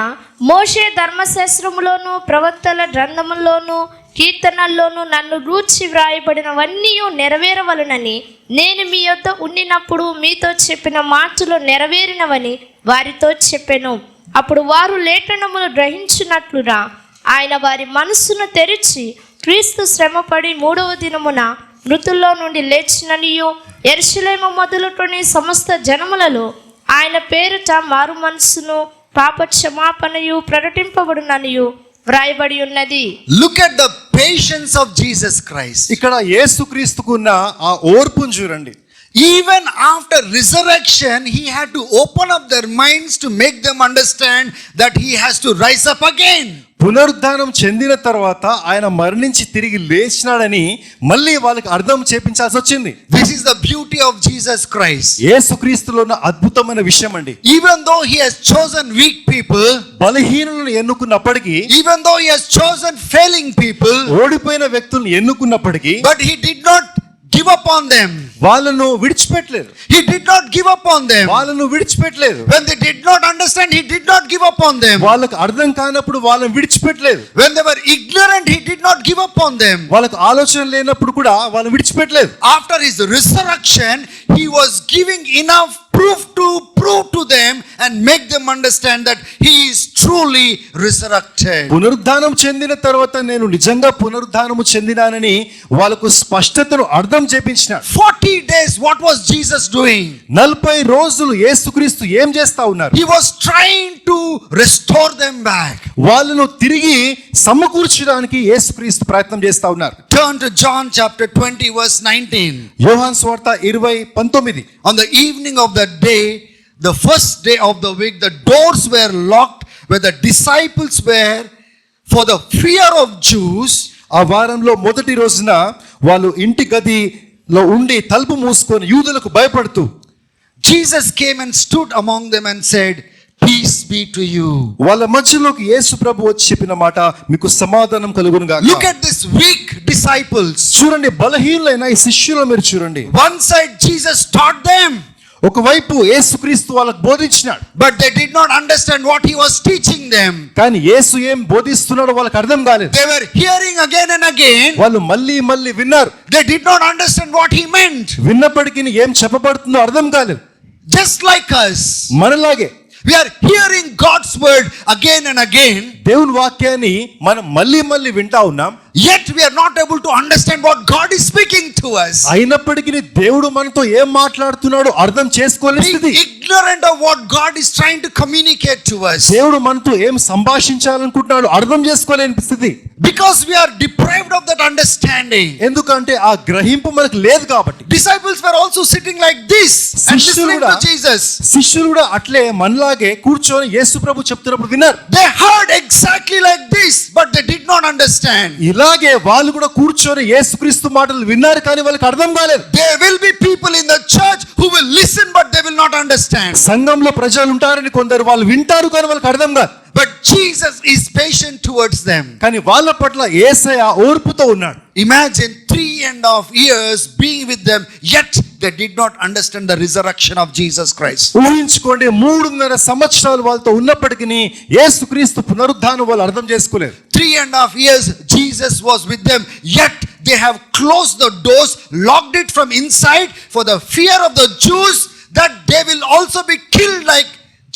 మోషే ధర్మశాస్త్రములోను ప్రవక్తల గ్రంథములోను కీర్తనల్లోను నన్ను గూర్చి వ్రాయబడినవన్నీ నెరవేరవలనని నేను మీ యొద్ద ఉండినప్పుడు మీతో చెప్పిన మాటలు నెరవేరినవని వారితో చెప్పెను. అప్పుడు వారు లేఖనములు గ్రహించినట్లుగా ఆయన వారి మనస్సును తెరిచి క్రీస్తు శ్రమపడి 3వ దినమున మృతుల్లో నుండి లేచిననియు యెరూషలేము మొదలుకొని సమస్త జనములలో ఆయన పేరిట మారు మనస్సును పాప క్షమాపణయు ప్రకటింపబడుననియు వ్రాయబడి ఉన్నది. Look at the patience of Jesus Christ. ఇక్కడ యేసుక్రీస్తుకున్న ఆ ఓర్పును చూడండి. Even after resurrection, he had to open up their minds to make them understand that he has to rise up again. పునరుద్ధానం చెందిన తర్వాత ఆయన మరణించి తిరిగి లేచినాడని మళ్ళీ వాళ్ళకి అర్థం చేపించాల్సి వచ్చింది. This is the beauty of Jesus Christ. యేసుక్రీస్తులో ఉన్న అద్భుతమైన విషయం అండి. Even though he has chosen weak people, బలహీనులను ఎన్నుకున్నప్పటికీ, even though he has chosen failing people, ఓడిపోయిన వ్యక్తులను ఎన్నుకున్నప్పటికీ, but he did not give up on them. వాళ్ళను విడిచిపెట్టలేదు. He did not give up on them. వాళ్ళను విడిచిపెట్టలేదు. When they did not understand, he did not give up on them. వాళ్ళకు అర్థం కానప్పుడు వాళ్ళని విడిచిపెట్టలేదు. When they were ignorant, he did not give up on them. వాళ్ళకు ఆలోచన లేనప్పుడు కూడా వాళ్ళని విడిచిపెట్టలేదు. After his resurrection, he was giving enough proof to prove to them and make them understand that he is truly resurrected. పునరుద్ధానం చెందిన తర్వాత నేను నిజంగా పునరుద్ధానము చెందినానని వాళ్ళకు స్పష్టతను అర్థం చేపించినాడు. 40 days, what was Jesus doing? 40 రోజులు యేసుక్రీస్తు ఏం చేస్తా ఉన్నారు? He was trying to restore them back. వాళ్ళను తిరిగి సమకూర్చడానికి యేసుక్రీస్తు ప్రయత్నం చేస్తా ఉన్నారు. Turn to John chapter 20 verse 19. యోహాను సువార్త 20:19. On the evening of the day, the first day of the week, the doors were locked where the disciples were for the fear of Jews. ఆ వారంలో మొదటి రోజున వాళ్ళు ఇంటి గదిలో ఉండి తలుపు మూసుకొని యూదులకు భయపడుతూ Jesus came and stood among them and said, peace be to you. వాళ్ళ మధ్యలోకి యేసు ప్రభు వచ్చి చెప్పిన మాట, మీకు సమాధానం కలుగును గాక. Look at this weak disciples. చూడండి, బలహీనులైన ఈ శిష్యులు మీరు చూడండి. One side Jesus taught them, ఒకవైపు యేసుక్రీస్తు వాళ్ళకు బోధించినాడు, but they did not understand what he was teaching them. కానీ యేసు ఏం బోధిస్తున్నాడో వాళ్ళకి అర్థం కాలేదు. They were hearing again and again. వాళ్ళు మళ్ళీ మళ్ళీ విన్నారు. They did not understand what he meant. విన్నప్పటికీ ఏం చెప్పబడుతుందో అర్థం కాలేదు. Just like us, మనలాగే we are hearing God's word again and again, దేవుని వాక్యాన్ని మనం మళ్ళీ మళ్ళీ వింటా ఉన్నాం. yet we are not able to understand what God is speaking to us. అయినప్పటికీ దేవుడు మనతో ఏం మాట్లాడుతున్నాడో అర్థం చేసుకోలేని Being స్థితి. ignorant of what God is trying to communicate to us. దేవుడు మనతో ఏం సంభాషించాలనుకుంటున్నాడు అర్థం చేసుకోలేని స్థితి. Because we are deprived of that understanding. ఎందుకంటే ఆ గ్రహింపు మనకు లేదు కాబట్టి. Disciples were also sitting like this and listening to Jesus. శిష్యులు కూడా అట్లే మనలాగే కూర్చొని యేసు ప్రభు చెప్తున్నప్పుడు విన్నారు. They heard exactly like this, but they did not understand. ఇలాగే వాళ్ళు కూడా కూర్చొని యేసుక్రీస్తు మాటలు విన్నారు, కానీ వాళ్ళకి అర్థం కాలేదు. There will be people in the church who will listen, but they will not understand. సంఘంలో ప్రజలు ఉంటారని కొందరు వాళ్ళు వింటారు, కానీ వాళ్ళకి అర్థం కాదు. But Jesus is patient towards them. కానీ వాళ్ళ పట్ల యేసయ్య ఓర్పుతో ఉన్నాడు. Imagine 3.5 years being with them, yet they did not understand the resurrection of Jesus Christ. ఊహించుకోండి, 3.5 సంవత్సరాలు వాళ్ళతో ఉన్నప్పటికీ యేసుక్రీస్తు పునరుద్ధానం వాళ్ళు అర్థం చేసుకోలేదు. 3.5 years Jesus was with them, yet they have closed the doors, locked it from inside for the fear of the Jews that they will also be killed like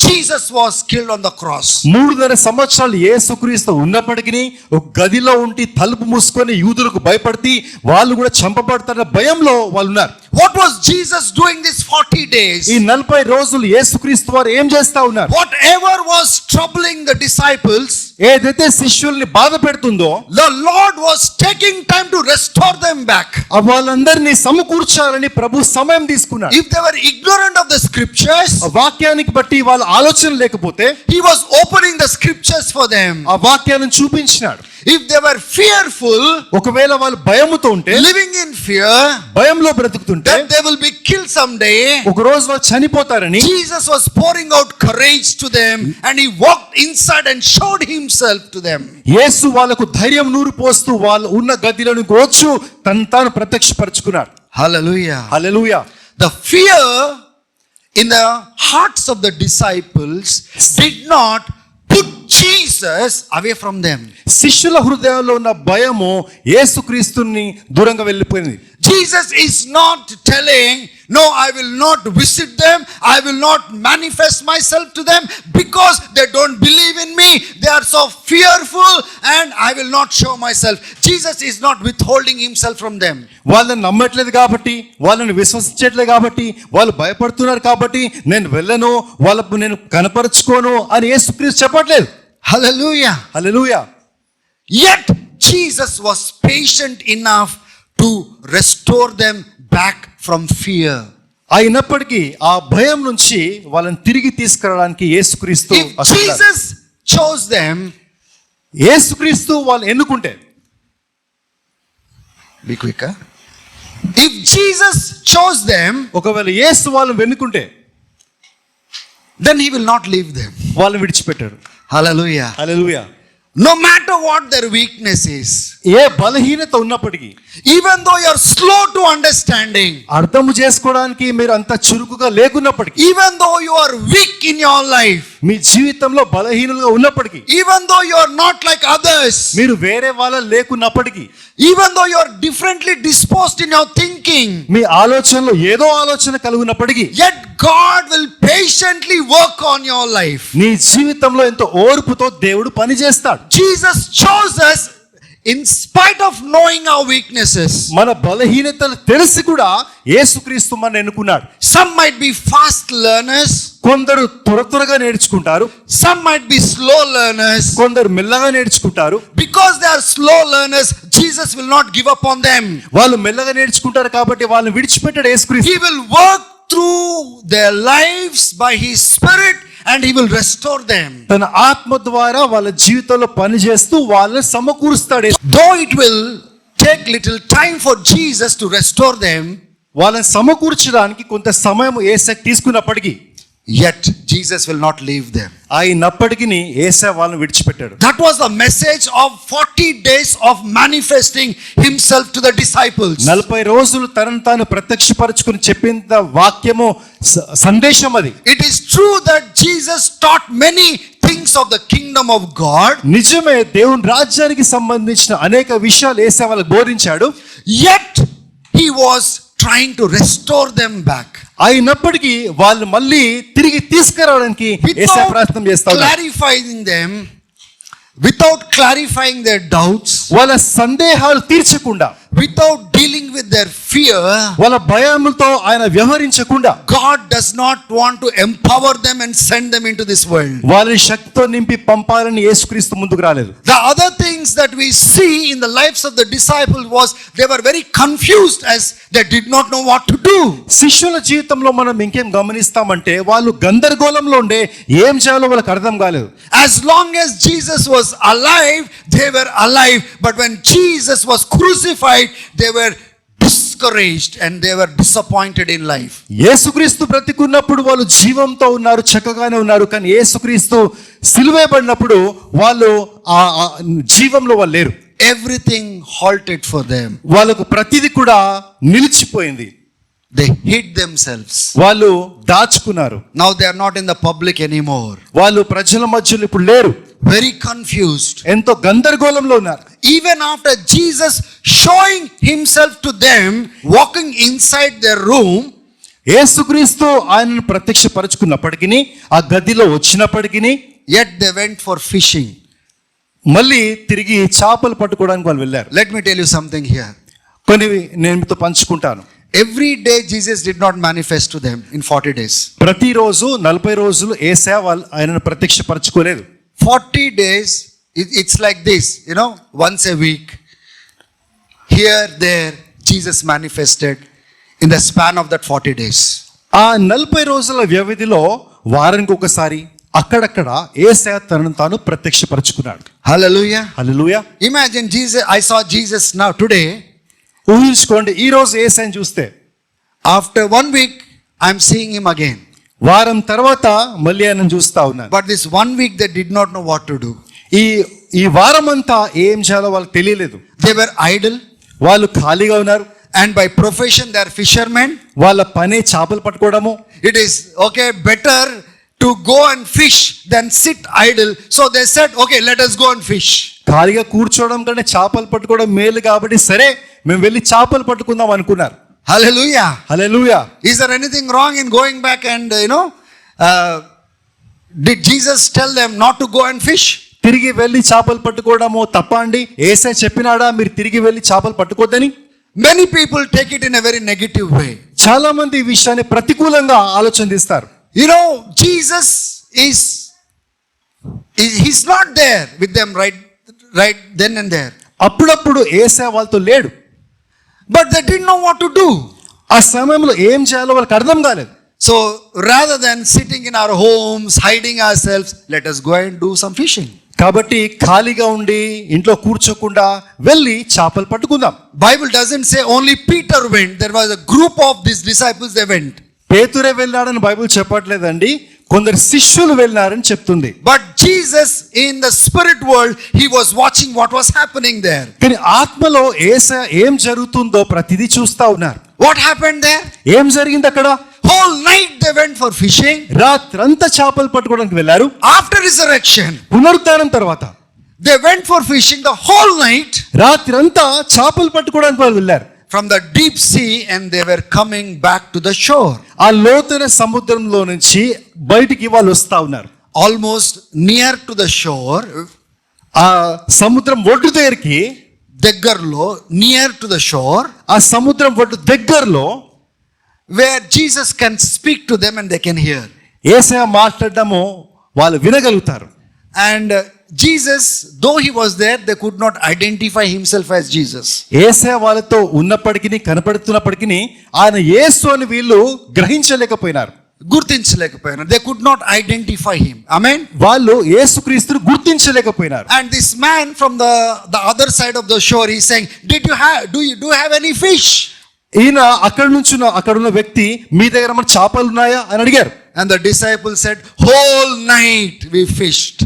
Jesus was killed on the cross. 3.5 సంవత్సరాలు యేసుక్రీస్తు ఉన్నప్పటికీ ఒక గదిలో ఉండి తలుపు మూసుకొని యూదులకు భయపడి వాళ్ళు కూడా చంపబడతారన్న భయంలో వాళ్ళు ఉన్నారు. What was Jesus doing these 40 days? ఈ 40 రోజులు యేసుక్రీస్తు వారు ఏం చేస్తా ఉన్నారు? Whatever was troubling the disciples, ఏదైతే శిష్యుల్ని బాధ పెడుతుందో the Lord was taking time to restore them back. వాళ్ళందరినీ సమకూర్చాలని ప్రభు సమయం తీసుకున్నాడు. If they were ignorant of the scriptures, ఆ వాక్యానికి బట్టి వాళ్ళ ఆలోచన లేకపోతే he was opening the scriptures for them. ఆ వాక్యాలను చూపించినాడు. If they were fearful, ఒకవేళ వాళ్ళు భయముతో ఉంటే, living in fear, భయంలో బ్రతుకుతుంటే that they will be killed someday, ఒక రోజు వాళ్ళు చనిపోతారని Jesus was pouring out courage to them and he walked inside and showed himself to them. యేసు వాళ్ళకు ధైర్యం నూరు పోస్తూ వాళ్ళు ఉన్న గదిలోనికి వచ్చు తాను ప్రత్యక్షపరుచుకున్నాడు. Hallelujah. Hallelujah. The fear in the hearts of the disciples did not put Jesus away from them. శిష్యుల హృదయాల్లో ఉన్న భయము యేసుక్రీస్తుని దూరంగా వెళ్ళిపోయింది. Jesus is not telling, no, I will not visit them, I will not manifest myself to them because they don't believe in me, they are so fearful and I will not show myself. Jesus is not withholding himself from them. వాళ్ళని నమ్మట్లేదు కాబట్టి, వాళ్ళని విశ్వసించట్లేదు కాబట్టి, వాళ్ళు భయపడుతున్నారు కాబట్టి నేను వెళ్ళను, వాళ్ళకు నేను కనపరుచుకోను అని యేసుక్రీస్తు చెప్పట్లేదు. Hallelujah. Hallelujah. Yet Jesus was patient enough to restore them back from fear. అయినప్పటికీ ఆ భయం నుంచి వాళ్ళని తిరిగి తీసుకురావడానికి యేసుక్రీస్తు If Jesus chose them, యేసుక్రీస్తు వాళ్ళు ఎన్నుకుంటే, be quicker. If Jesus chose them, ఒకవేళ యేసు వాళ్ళని వెన్నుకుంటే then he will not leave them. వాళ్ళని విడిచిపెట్టారు. Hallelujah. Hallelujah. No matter what their weakness is, ఏ బలహీనత ఉన్నప్పటికీ, even though you are slow to understanding, అర్థం చేసుకోవడానికి మీరు అంత చురుకుగా లేకున్నప్పటికీ, even though you are weak in your life, మీ జీవితంలో బలహీనులుగా ఉన్నప్పటికీ, even though you are not like others, మీరు వేరే వాళ్ళ లేకున్నప్పటికీ, even though you are differently disposed in your thinking, మీ ఆలోచనలో ఏదో ఆలోచన కలుగున్నప్పటికీ, yet God will patiently work on your life. నీ జీవితంలో ఎంతో ఓర్పుతో దేవుడు పని చేస్తాడు. Jesus chose us in spite of knowing our weaknesses. మన బలహీనతలు తెలిసి కూడా యేసుక్రీస్తు మనల్ని ఎన్నుకున్నాడు. Some might be fast learners, కొందరు త్వరగా నేర్చుకుంటారు, some might be slow learners. కొందరు మెల్లగా నేర్చుకుంటారు. Because they are slow learners, Jesus will not give up on them. వాళ్ళు మెల్లగా నేర్చుకుంటారు కాబట్టి వాళ్ళని విడిచిపెట్టాడు యేసుక్రీస్తు. He will work through their lives by His Spirit and He will restore them. తన ఆత్మ ద్వారా వాళ్ళ జీవితంలో పని చేస్తూ వాళ్ళని సమకూరుస్తాడు. Though it will take little time for Jesus to restore them, వాళ్ళని సమకూర్చడానికి కొంత సమయం యేసయ్య తీసుకున్నప్పటికీ, yet Jesus will not leave them. అయినప్పటికీ యేసయ్య వాళ్ళని విడిచిపెట్టాడు. That was the message of 40 days of manifesting Himself to the disciples. 40 రోజులు తనను తాను ప్రత్యక్షపరచుకుని చెప్పిన వాక్యము సందేశం అది. It is true that Jesus taught many things of the kingdom of God. నిజమే, దేవుని రాజ్యానికి సంబంధించిన అనేక విషయాలు యేసయ్య వాళ్ళకి బోధించాడు. Yet He was trying to restore them back. అయినప్పటికీ వాళ్ళు మళ్ళీ తిరిగి తీసుకురావడానికి యేసయ్య ప్రయత్నం Without చేస్తాడు. clarifying them, without clarifying their doubts, వాళ్ళ సందేహాలు తీర్చకుండా, without dealing with their fear, వాళ్ళ భయములతో ఆయన వ్యవహరించకుండా, God does not want to empower them and send them into this world. వాళ్ళని శక్తితో నింపి పంపాలని యేసుక్రీస్తు ముందుకు రాలేదు. The other things that we see in the lives of the disciples was they were very confused as they did not know what to do. శిష్యుల జీవితంలో మనం ఇంకేం గమనిస్తామంటే వాళ్ళు గందరగోళంలో ఉండే ఏం చేయాలో వాళ్ళకి అర్థం కాలేదు. As long as Jesus was alive, they were alive. But when Jesus was crucified, they were discouraged and they were disappointed in life. యేసుక్రీస్తు బ్రతికున్నప్పుడు వాళ్ళు జీవంతో ఉన్నారు, చక్కగానే ఉన్నారు. కానీ యేసుక్రీస్తు సిలువేయబడినప్పుడు వాళ్ళు ఆ జీవంలో వాళ్ళు లేరు. Everything halted for them. వాళ్ళకు ప్రతిది కూడా నిలిచిపోయింది. They hid themselves. వాళ్ళు దాచుకున్నారు. Now they are not in the public anymore. వాళ్ళు ప్రజల మధ్యలో ఇప్పుడు లేరు. Very confused. ఎంతో గందరగోళంలో ఉన్నారు. Even after Jesus showing Himself to them, walking inside their room, యేసుక్రీస్తు ఆయనను ప్రత్యక్షపరచుకున్నప్పటికీ, ఆ గదిలో వచ్చినప్పటికీ, yet they went for fishing. మళ్ళీ తిరిగి చేపలు పట్టుకోవడానికి వాళ్ళు వెళ్ళారు. Let me tell you something here. కొన్ని నేను మీతో పంచుకుంటాను. Every day Jesus did not manifest to them in 40 days. ప్రతిరోజు 40 రోజులు యేసయ్య వాళ్ళు ఆయనను ప్రత్యక్షపరచుకోలేదు. 40 days, it's like this, you know, once a week. Here, there, Jesus manifested in the span of that 40 days. ఆ 40 రోజుల వ్యవధిలో వారానికి ఒకసారి అక్కడక్కడ యేసయ్య తనను తాను ప్రత్యక్షపరచుకున్నాడు. Hallelujah. Hallelujah. Imagine Jesus, I saw Jesus now today. ఊహించుకోండి, ఈ రోజు యేసయ్యను చూస్తే After 1 week, I'm seeing Him again. వారం తర్వాత మళ్ళీ ఆయనను చూస్తా ఉన్నాను. But this 1 week, they did not know what to do. ఈ వారం అంతా ఏం చేయాలో వాళ్ళకి తెలియలేదు. They were idle. వాళ్ళు ఖాళీగా ఉన్నారు. And by profession, they are fishermen. వాళ్ళ పనే చేపలు పట్టుకోవడము. It is, okay, better to go and fish than sit idle. So they said, okay, let us go and fish. ఖాళీగా కూర్చోవడం కంటే చేపలు పట్టుకోవడం మేలు కాబట్టి సరే మేము వెళ్ళి చేపలు పట్టుకుందాం అనుకున్నారు. Hallelujah. Hallelujah. Is there anything wrong in going back and, did Jesus tell them not to go and fish? తిరిగి వెళ్ళి చేపలు పట్టుకోవడము తప్ప అండి? యేసయ్య చెప్పినాడా మీరు తిరిగి వెళ్ళి చేపలు పట్టుకోద్దని? Many people take it in a very negative way. చాలా మంది ఈ విషయాన్ని ప్రతికూలంగా ఆలోచన తీస్తారు. You know, Jesus he's not there with them right then and there. అప్పుడప్పుడు యేసయ్య వాళ్ళతో లేడు. But they didn't know what to do. ఆ సమయంలో ఏం చేయాలో వాళ్ళకి అర్థం కాలేదు. So rather than sitting in our homes, hiding ourselves, let us go and do some fishing. కాబట్టి ఖాళీగా ఉండి ఇంట్లో కూర్చోకుండా వెళ్ళి చేపలు పట్టుకుందాం. Bible doesn't say only Peter went. There was a group of these disciples, they went. పేతురే వెళ్ళాడని Bible చెప్పట్లేదండి. కొందరు శిష్యులు వెళ్ళినారని చెప్తుంది. But Jesus in the spirit world, he was watching what was happening there. కానీ ఆత్మలో ఏం జరుగుతుందో ప్రతిదీ చూస్తా ఉన్నారు. What happened there? ఏం జరిగింది అక్కడ? Whole night they went for fishing. రాత్రంతా చేపలు పట్టుకోవడానికి వెళ్ళారు. After resurrection, పునరుద్ధానం తర్వాత they went for fishing the whole night రాత్రంతా చేపలు పట్టుకోవడానికి వాళ్ళు వెళ్ళారు. from the deep sea, and they were coming back to the shore. ఆ లోతైన సముద్రంలో నుంచి బయటికి వాళ్ళు వస్తా ఉన్నారు. Almost near to the shore, ఆ సముద్రం ఒడ్డు దగ్గరికి, దగ్గరలో, near to the shore, ఆ సముద్రం ఒడ్డు దగ్గరలో where Jesus can speak to them and they can hear. యేసయ్య మాట్లాడడము వాళ్ళు వినగలుగుతారు. And Jesus, though he was there, they could not identify himself as Jesus. యేసయ్య వాళ్ళతో ఉన్నప్పటికీ కనపడుతున్నప్పటికీ ఆయన యేసు అని వీళ్ళు గ్రహించలేకపోయినారు, గుర్తించలేకపోయినారు. They could not identify him. Amen. వాళ్ళు యేసుక్రీస్తును గుర్తించలేకపోయినారు. And this man from the other side of the shore, he's saying, do you have any fish? ఈయన అక్కడున్న వ్యక్తి, మీ దగ్గర మన చేపలు ఉన్నాయా అని అడిగారు. And the disciples said, whole night we fished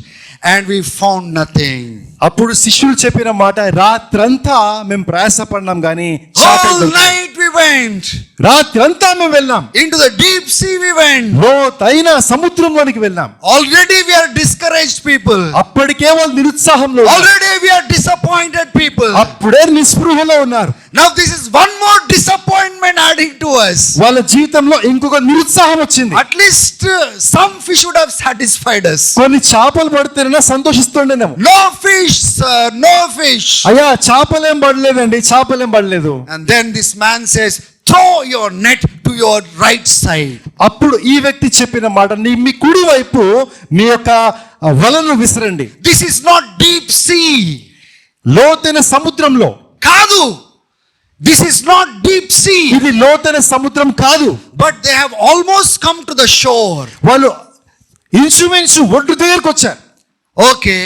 and we found nothing. అప్పుడు శిష్యులు చెప్పిన మాట, రాత్రంతా మేము ప్రయాసపడినాం కానీ Whole night we went. రాత్రంతా మేము వెళ్ళాం. Into the deep sea we went. లోతైన సముద్రంలోనికి వెళ్ళాం. Already we are discouraged people. అప్పటికే వాళ్ళు నిరుత్సాహంలో ఉన్నారు. Already we are disappointed people. అప్పుడే నిస్పృహలో ఉన్నారు. Now this is one more disappointment adding to us. వాళ్ళ జీవితంలో ఇంకొక నిరుత్సాహం వచ్చింది. At least some fish would have satisfied us. కొన్ని చేపలు పడితేనే సంతోషిస్తుండేనేమో. No fish, sir, no fish. అయ్యా చేపలేం పడలేదండి, చేపలేం పడలేదు. And then this man says, throw your net to your right side. అప్పుడు ఈ వ్యక్తి చెప్పిన మాట, మీ కుడి వైపు మీ యొక్క వలను విసరండి. This is not deep sea. లోతైన సముద్రంలో కాదు. This is not deep sea. ఇది లోతైన సముద్రం కాదు. But they have almost come to the shore. వాళ్ళు ఇంచుమించు ఒడ్డు దగ్గరకు వచ్చారు. Okay,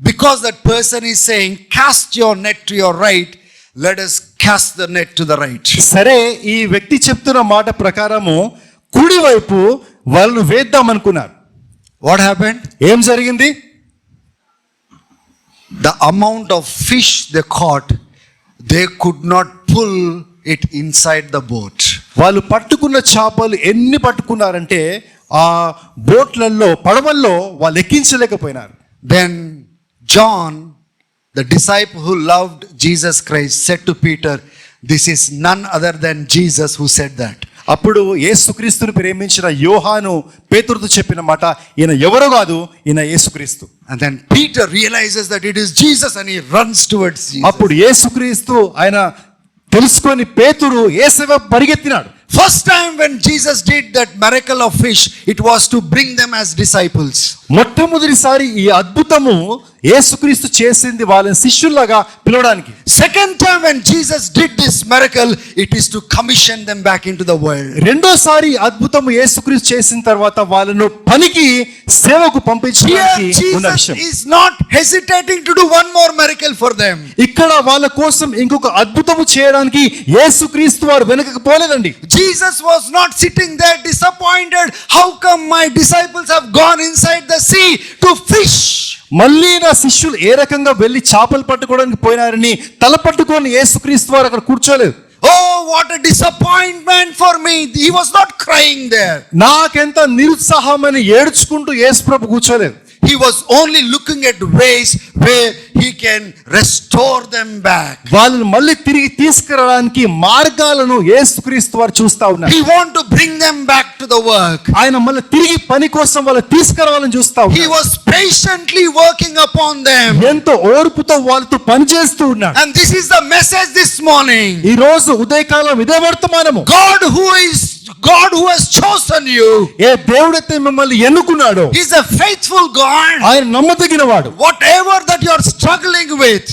because that person is saying, cast your net to your right, let us cast the net to the right. సరే, ఈ వ్యక్తి చెప్తున్న మాట ప్రకారము కుడి వైపు వాళ్ళను వేద్దాం అనుకున్నారు. What happened? ఏం జరిగింది? The amount of fish they caught, they could not pull it inside the boat. వాళ్ళు పట్టుకున్న చేపలు ఎన్ని పట్టుకున్నారంటే ఆ బోట్లలో, పడవల్లో వాళ్ళు ఎక్కించలేకపోయినారు. Then John, the disciple who loved Jesus Christ, said to Peter, this is none other than Jesus who said that. అప్పుడు యేసుక్రీస్తును ప్రేమించిన యోహాను పేతురుతో చెప్పిన మాట, ఈయన ఎవరో కాదు, ఈయన యేసుక్రీస్తు. And then Peter realizes that it is Jesus and he runs towards Jesus. అప్పుడు యేసుక్రీస్తు ఆయన తెలుసుకొని పేతురు యేసయ్య పరిగెత్తినాడు. First time when Jesus did that miracle of fish, it was to bring them as disciples. మొట్టమొదటిసారి ఈ అద్భుతము యేసుక్రీస్తు చేసింది వాళ్ళని శిష్యుల్లాగా పిలవడానికి. Second time when Jesus did this miracle, it is to commission them back into the world. రెండోసారి అద్భుతము యేసుక్రీస్తు చేసిన తర్వాత వాళ్ళను పనికి, సేవకు పంపించడానికి Here ఉన్న Jesus విషయం. is not hesitating to do one more miracle for them. ఇక్కడ వాళ్ళ కోసం ఇంకొక అద్భుతము చేయడానికి యేసుక్రీస్తు వారు వెనకకు పోలేదండి. Jesus was not sitting there disappointed. How come my disciples have gone inside the sea to fish? మళ్ళీ నా శిష్యులు ఏ రకంగా వెళ్ళి చేపలు పట్టుకోవడానికి పోయినారని తల పట్టుకొని యేసుక్రీస్తు వారు అక్కడ కూర్చోలేదు. Oh, what a disappointment for me. He was not crying there. నాకెంత నిరుత్సాహమని ఏడ్చుకుంటూ యేసు ప్రభు కూర్చోలేదు. He was only looking at ways where he can restore them back. వాళ్ళని మళ్ళీ తిరిగి తీసుకురావడానికి మార్గాలను యేసుక్రీస్తు వారు చూస్తా ఉన్నారు. He want to bring them back to the work. ఆయన మళ్ళీ తిరిగి పని కోసం వాళ్ళు తీసుకురావాలని చూస్తా He ఉన్నారు. was patiently working upon them. ఎంతో ఓర్పుతో వాళ్ళతో పని చేస్తూ ఉన్నారు. And this is the message this morning. ఈ రోజు ఉదయకాలం ఇదే వర్తమానము. God who has chosen you. ఏ దేవుడైతే మిమ్మల్ని ఎన్నుకున్నాడో, He's a faithful God. ఆయన నమ్మదగిన వాడు. Whatever that you are struggling with,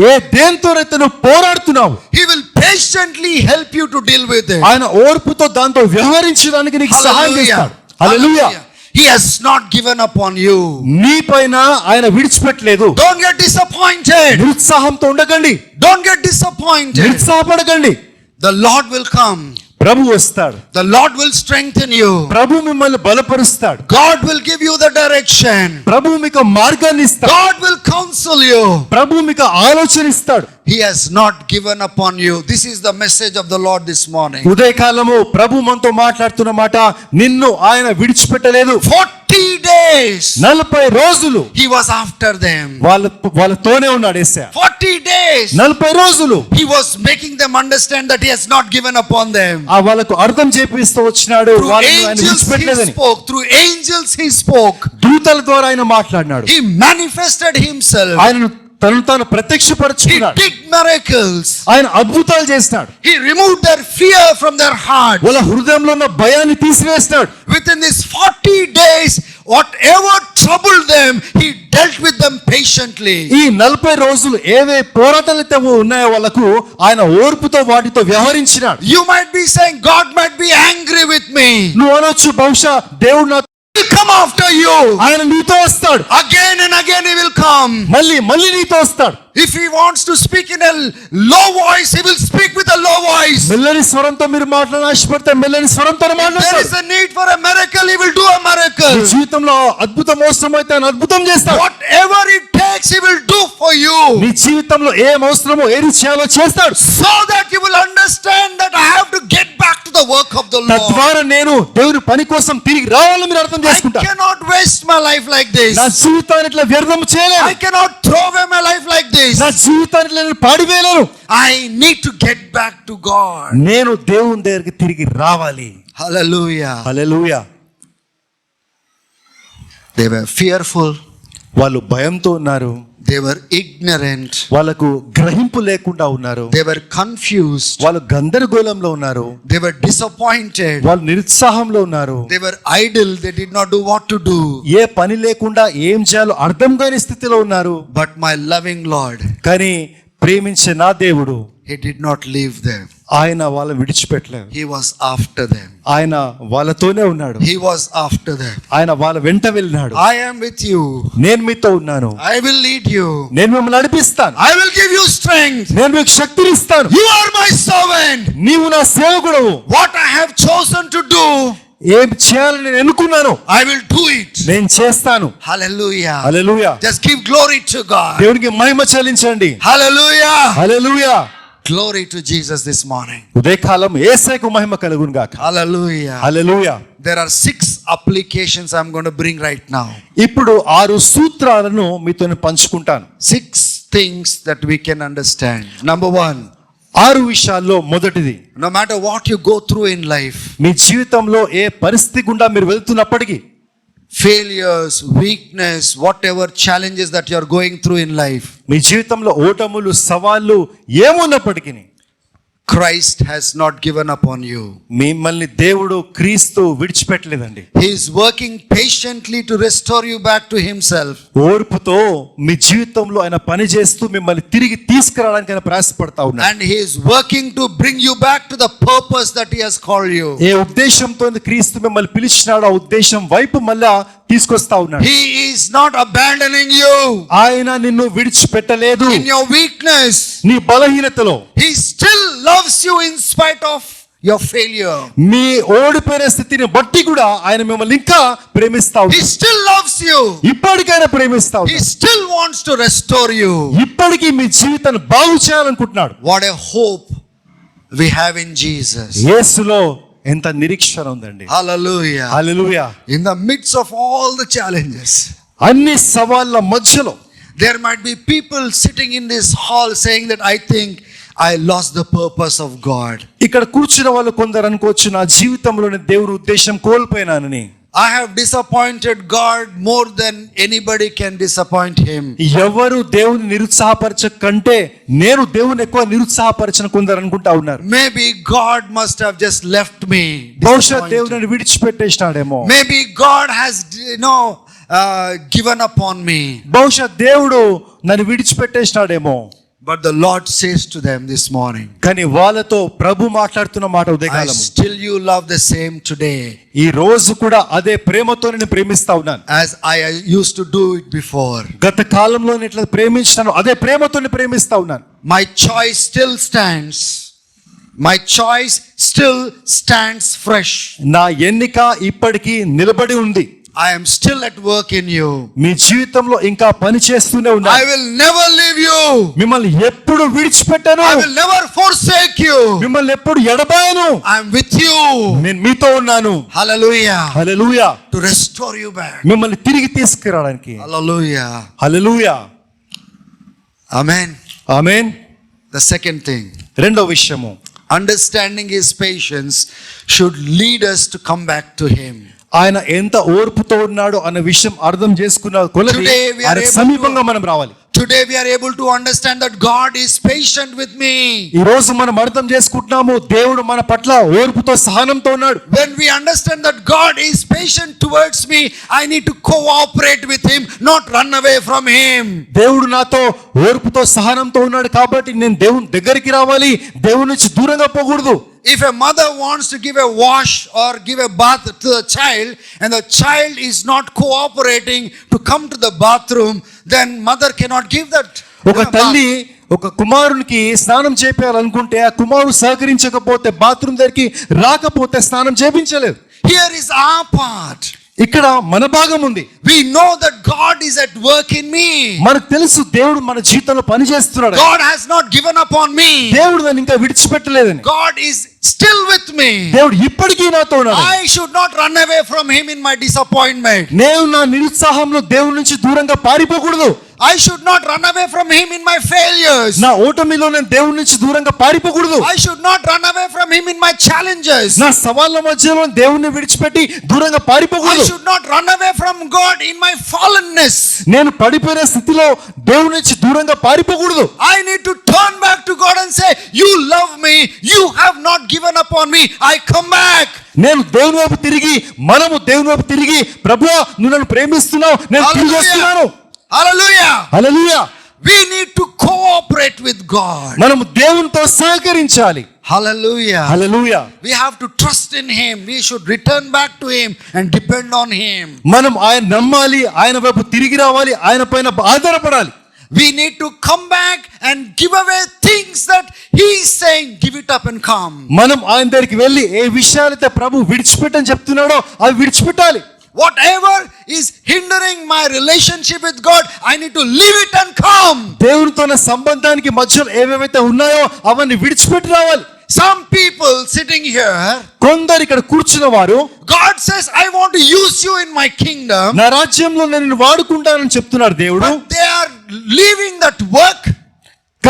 ఏ దేనితోనైతే నువ్వు పోరాడుతున్నావు, He will patiently help you to deal with it. ఆయన ఓర్పుతో దాంతో వ్యవహరించడానికి నీకు సహాయం చేస్తాడు. హల్లెలూయా. He has not given up on you. నీ పైన ఆయన విడిచిపెట్టలేదు. Don't get disappointed. నిరుత్సాహంతో ఉండకండి, Don't get disappointed. నిరుత్సాహపడకండి. The Lord will come. ప్రభు వస్తాడు, The Lord will strengthen you. ప్రభు మిమ్మల్ని బలపరుస్తాడు, God will give you the direction. ప్రభు మీకు మార్గాన్ని ఇస్తాడు, God will counsel you. ప్రభు మీకు ఆలోచన ఇస్తాడు. He has not given up on you. This is the message of the Lord this morning. ఉదయకాలము ప్రభు మనతో మాట్లాడుతున్న మాట, నిన్ను ఆయన విడిచిపెట్టలేదు. 40 days 40 రోజులు He was after them. వాళ్ళతోనే ఉన్నాడు యేసయ్య. 40 days 40 రోజులు He was making them understand that He has not given up on them. వాళ్ళకు అర్థం చేపిస్తూ వచ్చినాడు, Through వాళ్ళని ఆయన angels He విడిచిపెట్టలేదని. spoke. Through angels He spoke. దూతల ద్వారా ఆయన మాట్లాడినాడు, He manifested Himself. ఆయనను తను తాను He ప్రత్యక్షపరచుకున్నాడు, did miracles. ఆయన అద్భుతాలు చేసినాడు, He removed their fear from their heart. వాళ్ళ హృదయంలో ఉన్న భయాన్ని తీసివేస్తాడు. Within these 40 days, whatever troubled them, He dealt with them patiently. ఈ 40 రోజులు ఏవే పోరాటాలైతే ఉన్నాయో వాళ్ళకు ఆయన ఓర్పుతో వాటితో వ్యవహరించినాడు. You might be saying, God might be angry with me. నువ్వు అనొచ్చు, బహుశా దేవుడు నా He will come after you. ఆయన నీతో వస్తాడు, Again and again He will come. మళ్ళీ నీతో వస్తాడు. If He wants to speak in a low voice, He will speak with a low voice. మెల్లని స్వరంతో మీరు మాట్లాడ ఆశపడితే మెల్లని స్వరంతో There మాట్లాడతాడు. is a need for a miracle, He will do a miracle. నీ జీవితంలో అద్భుతం అవసరమైతే ఆయన అద్భుతం చేస్తాడు. Whatever it takes, He will do for you. నీ జీవితంలో ఏం అవసరమో ఏది చేయాలో చేస్తాడు. So that you will understand that I have to get back to the work of the Lord. తద్వారా నేను దేవుని పని కోసం తిరిగి రావాలని మీరు అర్థం I చేసుకుంటారు. cannot waste my life like this. నా జీవితాన్ని ఇట్లా వ్యర్థం చేయలేను, I cannot throw away my life like this. నా జీవితాన్ని ఇట్లా నేను పాడివేయలేను. I need to get back to God. నేను దేవుని దగ్గరికి తిరిగి రావాలి. Hallelujah. Hallelujah. They were fearful. వాళ్ళు భయంతో ఉన్నారు, They were ignorant. వాళ్ళకు గ్రహింపు లేకుండా ఉన్నారు, They were confused. వాళ్ళు గందరగోళంలో ఉన్నారు, They were disappointed. వాళ్ళు నిరుత్సాహంలో ఉన్నారు, They were idle. They did not do what to do. ఏ పని లేకుండా ఏం చేయాలో అర్థం కాని స్థితిలో ఉన్నారు. But my loving Lord, కానీ ప్రేమించే నా దేవుడు He did not leave them. ఆయన వాళ్ళని విడిచిపెట్టలేదు. He was after them. ఆయన వాళ్ళతోనే ఉన్నాడు, He was after them. ఆయన వాళ్ళ వెంట వెళ్ళినాడు. I am with you. నేను మీతో ఉన్నాను, I will lead you. నేను మిమ్మల్ని నడిపిస్తాను, I will give you strength. నేను మీకు శక్తిని ఇస్తాను. You are my servant. నీవు నా సేవకుడు. What I have chosen to do, ఏం చేయాలని నేను ఎన్నుకున్నాను I will do it. నేను చేస్తాను. Hallelujah. Hallelujah. Just give glory to God. దేవునికి మహిమ చెల్లించండి. Hallelujah. Hallelujah. Glory to Jesus this morning. ఉదయకాలం యేసయ్యకు మహిమ కలుగును గాక. Hallelujah. Hallelujah. There are 6 applications I'm going to bring right now. ఇప్పుడు 6 సూత్రాలను మీతో పంచుకుంటాను. 6 things that we can understand. Number 1, 6 విషయాల్లో మొదటిది, no matter what you go through in life, మీ జీవితంలో ఏ పరిస్థితి గుండా మీరు వెళ్తున్నప్పటికీ, failures, weakness, whatever challenges that you are going through in life, మీ జీవితంలో ఓటములు సవాళ్ళు ఏమున్నప్పటికీ, Christ has not given up on you. మిమ్మల్ని దేవుడు క్రీస్తు విడిచిపెట్టలేదండి. He is working patiently to restore you back to Himself. ఓర్పుతో మీ జీవితంలో ఆయన పని చేస్తూ మిమ్మల్ని తిరిగి తీసుకురావడానికి ఆయన ప్రయాసపడతా ఉన్నాడు. And He is working to bring you back to the purpose that He has called you. ఏ ఉద్దేశంతో క్రీస్తు మిమ్మల్ని పిలిచినాడో ఆ ఉద్దేశం వైపు మళ్ళా తీసుకొస్తా ఉన్నాడు. He is not abandoning you ఆయన నిన్ను విడిచిపెట్టలేదు. in your weakness. నీ బలహీనతలో He still loves you in spite of your failure. మీ ఓడిపోయిన స్థితిని బట్టి కూడా ఆయన మిమ్మల్ని ఇంకా ప్రేమిస్తా He ఉన్నాడు. still loves you. ఇప్పటికైనా ప్రేమిస్తా He ఉన్నాడు. still wants to restore you. ఇప్పటికీ మీ జీవితాన్ని బాగు చేయాలనుకుంటున్నాడు. What a hope we have in Jesus. యేసులో ఎంత నిరీక్షణ ఉందండి. Hallelujah. Hallelujah. In the midst of all the challenges, అన్ని సవాళ్ళ మధ్యలో there might be people sitting in this hall saying that I think I lost the purpose of God. ఇక్కడ కూర్చున్న వాళ్ళు కొందరు అనుకోవచ్చు, నా జీవితంలోని దేవుని ఉద్దేశం కోల్పోయినానని. I have disappointed God more than anybody can disappoint Him. ఎవరు దేవుని నిరుత్సాహపరచ కంటే నేను దేవుని ఎక్కువ నిరుత్సాహపరచన కొందరు అనుకుంటా ఉన్నారు. Maybe God must have just left me. బహుశా disappointed. దేవుని విడిచిపెట్టేసినాడేమో. Maybe God has given up on me. బహుశా దేవుడు నన్ను విడిచిపెట్టేసినాడేమో. But the Lord says to them this morning, కానీ వాళ్ళతో ప్రభు మాట్లాడుతున్న మాట I ఉదయకాలం, still you love the same today ఈ రోజు కూడా అదే ప్రేమతో నేను ప్రేమిస్తా ఉన్నాను. as I used to do it before. గత కాలంలో నేను ఇట్లా ప్రేమించినాను, అదే ప్రేమతో ప్రేమిస్తా ఉన్నాను. My choice still stands. My choice still stands fresh. నా ఎన్నిక ఇప్పటికీ నిలబడి ఉంది. I am still at work in you. మీ జీవితంలో ఇంకా పని చేస్తూనే I ఉన్నా. will never leave you. మిమ్మల్ని ఎప్పుడు విడిచిపెట్టను. I will never forsake you. మిమ్మల్ని ఎప్పుడు ఎడబాయను. I am with you. నేను మీతో ఉన్నాను. Hallelujah. Hallelujah. To restore you back. మిమ్మల్ని తిరిగి తీసుకురావడానికి. Hallelujah. Hallelujah. Amen. Amen. The second thing, రెండో విషయము, understanding his patience should lead us to come back to him. ఆయన ఎంత ఓర్పుతో ఉన్నాడో అన్న విషయం అర్థం చేసుకున్న కొలది Today we are ఆయనకు able సమీపంగా మనం రావాలి. Today we are able to understand that God is patient with me. ఈ రోజు మనం అర్థం చేసుకుంటున్నాము, దేవుడు మన పట్ల ఓర్పుతో సహనంతో ఉన్నాడు. When we understand that God is patient towards me, I need to cooperate with him, not run away from him. దేవుడు నాతో ఓర్పుతో సహనంతో ఉన్నాడు కాబట్టి నేను దేవుని దగ్గరికి రావాలి, దేవుని నుంచి దూరంగా పోకూడదు. If a mother wants to give a wash or give a bath to the child and the child is not cooperating to come to the bathroom, then mother cannot give that. ఒక తల్లి ఒక కుమారునికి స్నానం చేయాలనుకుంటే ఆ కుమారుడు సహకరించకపోతే bathroom దగ్గరికి రాకపోతే స్నానం చేయించలేదు. Here is our part. ఇక్కడ మన భాగం ఉంది. We know that God is at work in me. మనకు తెలుసు దేవుడు మన జీవితంలో పని చేస్తున్నాడు. God has not given up on me. దేవుడు నన్ను ఇంకా విడిచిపెట్టలేదని. God is still with me. దేవుడు ఇప్పటికీ నాతో ఉన్నాడు. I should not run away from him in my disappointment. నేను నా నిరుత్సాహంలో దేవుడి నుంచి దూరంగా పారిపోకూడదు. I should not run away from him in my failures. నా ఓటమిలో నేను దేవుడి నుంచి దూరంగా పారిపోకూడదు. I should not run away from him in my challenges. నా సవాళ్ళ మధ్యలో దేవుణ్ణి విడిచిపెట్టి దూరంగా I పారిపోకూడదు. should not run away from God in my fallenness. నేను పడిపోయిన స్థితిలో దేవుడి నుంచి దూరంగా పారిపోకూడదు. I need to turn back to God and say, you love me, you have not given up on me, I come back. నేను దేవుని వైపు తిరిగి, మనము దేవుని వైపు తిరిగి, ప్రభువా నువ్వు నన్ను ప్రేమిస్తున్నావు, నేను తిరిగి వస్తున్నాను. Hallelujah. Hallelujah. We need to cooperate with God. మనము దేవునితో సహకరించాలి. Hallelujah. Hallelujah. We have to trust in him. We should return back to him and depend on him. మనం ఆయన నమ్మాలి, ఆయన వైపు తిరిగి రావాలి, ఆయన పైన ఆధారపడాలి. We need to come back and give away things that he is saying, give it up and come. మనం ఆయన దగ్గరికి వెళ్ళి ఏ విషయాలైతే ప్రభు విడిచిపెట్టని చెప్తున్నాడో అవి విడిచిపెట్టాలి. Whatever is hindering my relationship with God, I need to leave it and come. దేవునితో నా సంబంధానికి మధ్యలో ఏవేవైతే ఉన్నాయో అవన్నీ విడిచిపెట్టి రావాలి. Some people sitting here, కొందరు ఇక్కడ కూర్చున్న వారు, God says, I want to use you in my kingdom. నా రాజ్యంలో నేను నిన్ను వాడుకుంటానని చెప్తున్నారు దేవుడు. But they are leaving that work.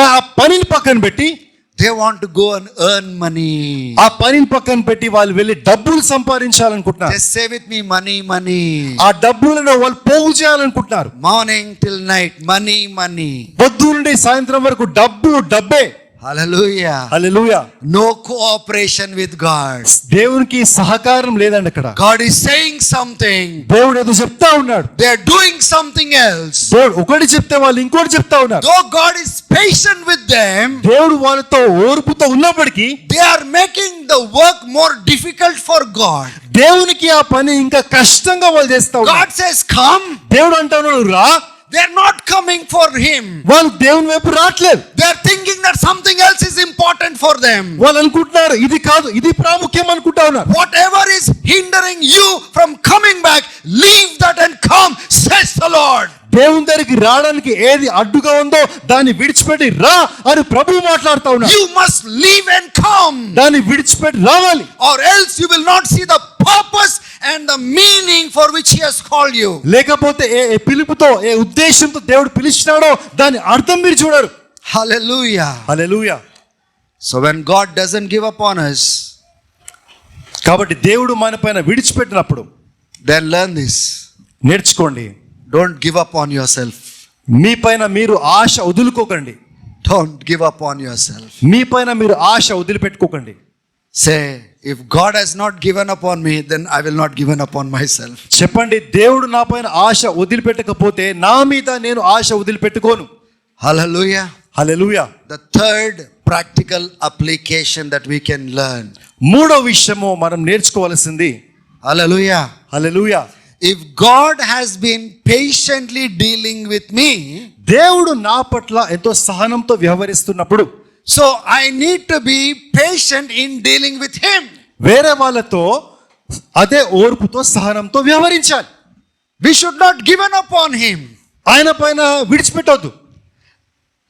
ఆ పనిని పక్కన పెట్టి They want to go and earn money. ఆ పనిని పక్కన పెట్టి వాళ్ళు వెళ్ళి డబ్బులు సంపాదించాలనుకుంటున్నారు. Just say with me, money, money. ఆ డబ్బులను వాళ్ళు పోగు చేయాలనుకుంటున్నారు. Morning till night, money, money. పొద్దు నుండి సాయంత్రం వరకు డబ్బే. Hallelujah. Hallelujah. No cooperation with God. దేవునికి సహకారం లేదండి అక్కడ. God is saying something. దేవుడు ఏదో చెప్తా ఉన్నాడు. They are doing something else. దేవుడు ఒకటి చెప్తే వాళ్ళు ఇంకోటి చెప్తా ఉన్నారు. Though God is patient with them, దేవుడు వాళ్ళతో ఓర్పుతో ఉన్నప్పటికీ they are making the work more difficult for God. దేవునికి ఆ పని ఇంకా కష్టంగా వాళ్ళు చేస్తా ఉన్నారు. God says, come. దేవుడు అంటున్నాడు రా. They are not coming for him. వాళ్ళు దేవుని వైపు రావట్లేదు. They are thinking that something else is important for them. వాళ్ళు అనుకుంటున్నారు ఇది కాదు, ఇది ప్రాముఖ్యం అనుకుంటా ఉన్నారు. Whatever is hindering you from coming back, leave that and come, says the Lord. దేవుని దగ్గరికి రావడానికి ఏది అడ్డుగా ఉందో దాన్ని విడిచిపెట్టి రా అని ప్రభువు మాట్లాడుతా ఉన్నారు. You must leave and come, దాన్ని విడిచిపెట్టి రావాలి. or else you will not see the purpose and the meaning for which he has called you. లేకపోతే ఏ పిలుపుతో ఏ ఉద్దేశంతో దేవుడు పిలిచినాడో దాని అర్థం మీరు చూడరు. Hallelujah. Hallelujah. So when God doesn't give up on us, కాబట్టి దేవుడు మన పైన విడిచిపెట్టినప్పుడు then learn this. నేర్చుకోండి. Don't give up on yourself. మీ పైన మీరు ఆశ వదులుకోకండి. Don't give up on yourself. మీ పైన మీరు ఆశ వదిలిపెట్టుకోకండి. Say, if God has not given up on me, then I will not given up on myself. చెప్పండి, దేవుడు నా పైన ఆశ వదిలిపెట్టకపోతే నా మీద నేను ఆశ వదిలిపెట్టుకోను. Hallelujah. Hallelujah. The third practical application that we can learn. మూడో విషయము మనం నేర్చుకోవాల్సింది. Hallelujah. Hallelujah. If God has been patiently dealing with me, దేవుడు నా పట్ల ఎంతో సహనంతో వ్యవహరిస్తున్నప్పుడు, So I need to be patient in dealing with him. వేరే వాళ్ళతో అదే ఓర్పుతో సహనంతో వ్యవహరించాలి. We should not give up on him. ఆయన పైన విడిచిపెట్టొద్దు.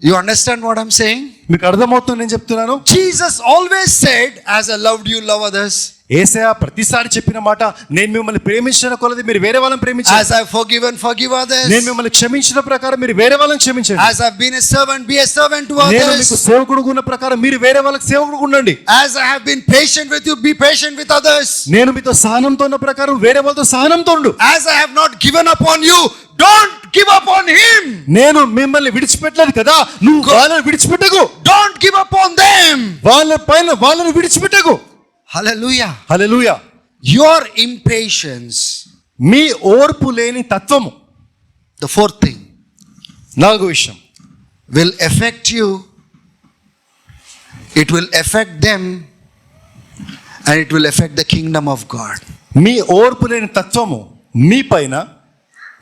You understand what I'm saying? మీకు అర్థమవుతుంది నేను చెప్తున్నాను. Jesus always said, as I loved you, love others. యేసయ్య ప్రతిసారి చెప్పిన మాట, నేను మిమ్మల్ని ప్రేమించిన కొలది మీరు వేరే వాళ్ళని ప్రేమించండి. As I've forgiven, forgive others. నేను మిమ్మల్ని క్షమించిన ప్రకారం మీరు వేరే వాళ్ళని క్షమించండి. As I've been a servant, be a servant to నేను మీకు others. సేవకుడుగా ఉన్న ప్రకారం మీరు వేరే వాళ్ళకి సేవకుడుగా ఉండండి. As I have been patient with you, be patient with others. నేను మీతో సహనంతో ఉన్న ప్రకారం వేరే వాళ్ళతో సహనంతో ఉండు. As I have not given up on you, don't give up on him. నేను మిమ్మల్ని విడిచిపెట్టలేదు కదా, నువ్వు వాళ్ళని విడిచిపెట్టకు. Don't give up on them. వాళ్ళని విడిచిపెట్టకు. Hallelujah. హల్లెలూయా. Your impatience. మీ ఓర్పు లేని తత్వము, The fourth thing, నాలుగో విషయం, will affect you. It will affect them, and it will affect the kingdom of God. మీ ఓర్పు లేని తత్వము మీ పైన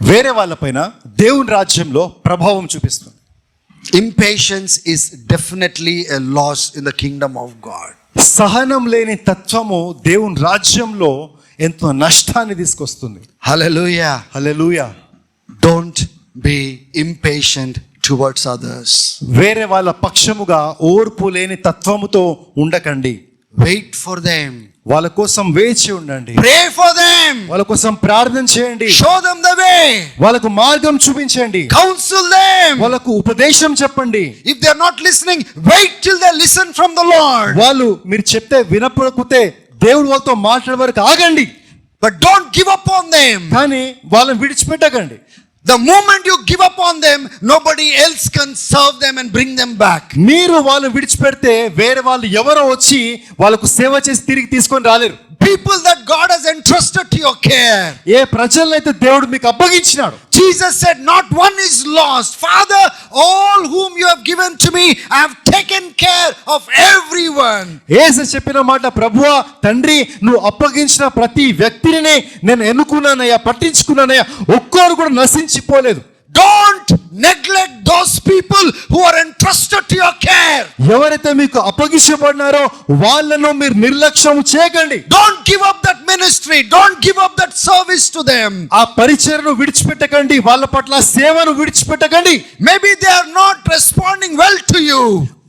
వేరే వాళ్ళ పైన దేవుని రాజ్యంలో ప్రభావం చూపిస్తుంది. Impatience is definitely a loss in the kingdom of God. సహనం లేని తత్వము దేవుని రాజ్యంలో ఎంతో నష్టాన్ని తీసుకొస్తుంది. Hallelujah. Hallelujah. Don't be impatient towards others. వేరే వాళ్ళ పక్షముగా ఓర్పు లేని తత్వముతో ఉండకండి. Wait for them. వాళ్ళ కోసం వేచి ఉండండి. Pray for them. వాళ్ళ కోసం ప్రార్థన చేయండి. Show them the way. వాళ్ళకు మార్గం చూపించండి. Counsel them. వాళ్ళకు ఉపదేశం చెప్పండి. If they are not listening, wait till they listen from the Lord. వాళ్ళు మీరు చెప్తే వినపడకపోతే దేవుడు వాళ్ళతో మాట్లాడే వరకు ఆగండి. But don't give up on them. కానీ వాళ్ళని విడిచిపెట్టకండి. The moment you give up on them, nobody else can serve them and bring them back. మీరు వాళ్ళని విడిచిపెడితే వేరే వాళ్ళు ఎవరో వచ్చి వాళ్ళకు సేవ చేసి తిరిగి తీసుకొని రాలేరు. People that God has entrusted to your care. ఏ ప్రజలైతే దేవుడు మీకు అప్పగించినాడు. Jesus said, not one is lost. Father, all whom you have given to me, I have taken care of everyone. యేసు చెప్పిన మాట, ప్రభువా తండ్రి నువ్వు అప్పగించిన ప్రతి వ్యక్తిని నేను ఎన్నుకున్నానయ్యా, పట్టించుకున్నానయ్యా, ఒక్కరు కూడా నశించిపోలేదు. Don't neglect those people who are entrusted to your care. ఎవరైతే మీకు అప్పగించబడినారో వాళ్ళను మీరు నిర్లక్ష్యం చేయకండి. Don't give up that ministry. Don't give up that service to them. ఆ పరిచర్యను విడిచిపెట్టకండి. వాళ్ళ పట్ల సేవను విడిచిపెట్టకండి. Maybe they are not responding well to you.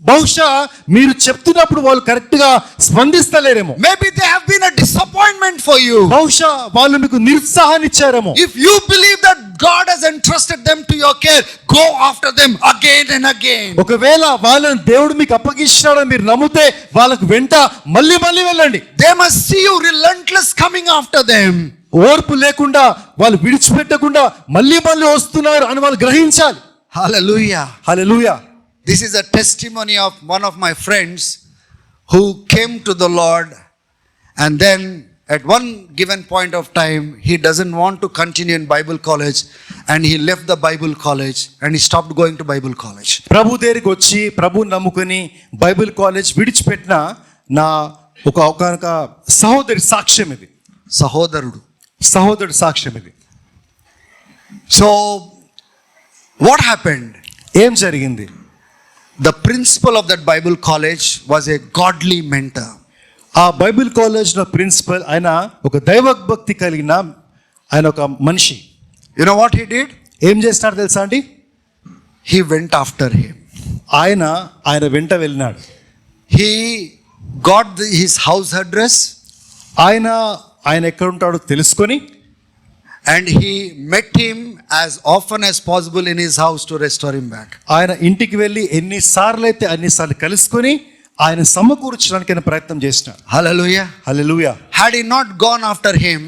బహుశా మీరు చెప్తున్నప్పుడు వాళ్ళు కరెక్ట్ గా స్పందిస్తలేరేమో. Maybe they have been a disappointment for you. బహుశా వాళ్ళు మీకు నిరుత్సాహాన్ని ఇచ్చారేమో. If you believe that God has entrusted them to your care, go after them again and again. ఒకవేళ వాళ్ళని దేవుడు మీకు అప్పగించాడని మీరు నమ్మితే వాళ్ళకు వెంట మళ్ళీ వెళ్ళండి. They must see you relentless coming after them. ఓర్పు లేకుండా వాళ్ళు విడిచిపెట్టకుండా మళ్ళీ వస్తున్నారు అని వాళ్ళు గ్రహించాలి. Hallelujah. Hallelujah. This is a testimony of one of my friends who came to the Lord, and then at one given point of time he doesn't want to continue in Bible college, and he left the Bible college and he stopped going to Bible college. ప్రభు దగ్గరికి వచ్చి ప్రభు నమ్ముకొని Bible college విడిచిపెట్టిన నా ఒక సహోదరి సాక్ష్యం ఇది. సహోదరుడు సాక్ష్యం ఇది. So what happened? ఏం జరిగింది? The principal of that Bible college was a godly mentor. ఆ బైబిల్ కాలేజ్ లో ప్రిన్సిపల్ ఆయన ఒక దైవభక్తి కలిగిన ఆయన ఒక మనిషి. You know what he did? ఏం చేస్తాడు తెలుసా అండి? He went after him. ఆయన వెంట వెళ్ళినాడు. He got his house address. ఆయన ఎక్కడ ఉంటాడో తెలుసుకొని, and he met him as often as possible in his house to restore him back. ఆయన ఇంటికి వెళ్ళి ఎన్నిసార్లు అయితే అన్నిసార్లు కలుసుకొని ఆయన సమకూర్చడానికి ఆయన ప్రయత్నం చేసినాడు. Hallelujah. Hallelujah. Had he not gone after him,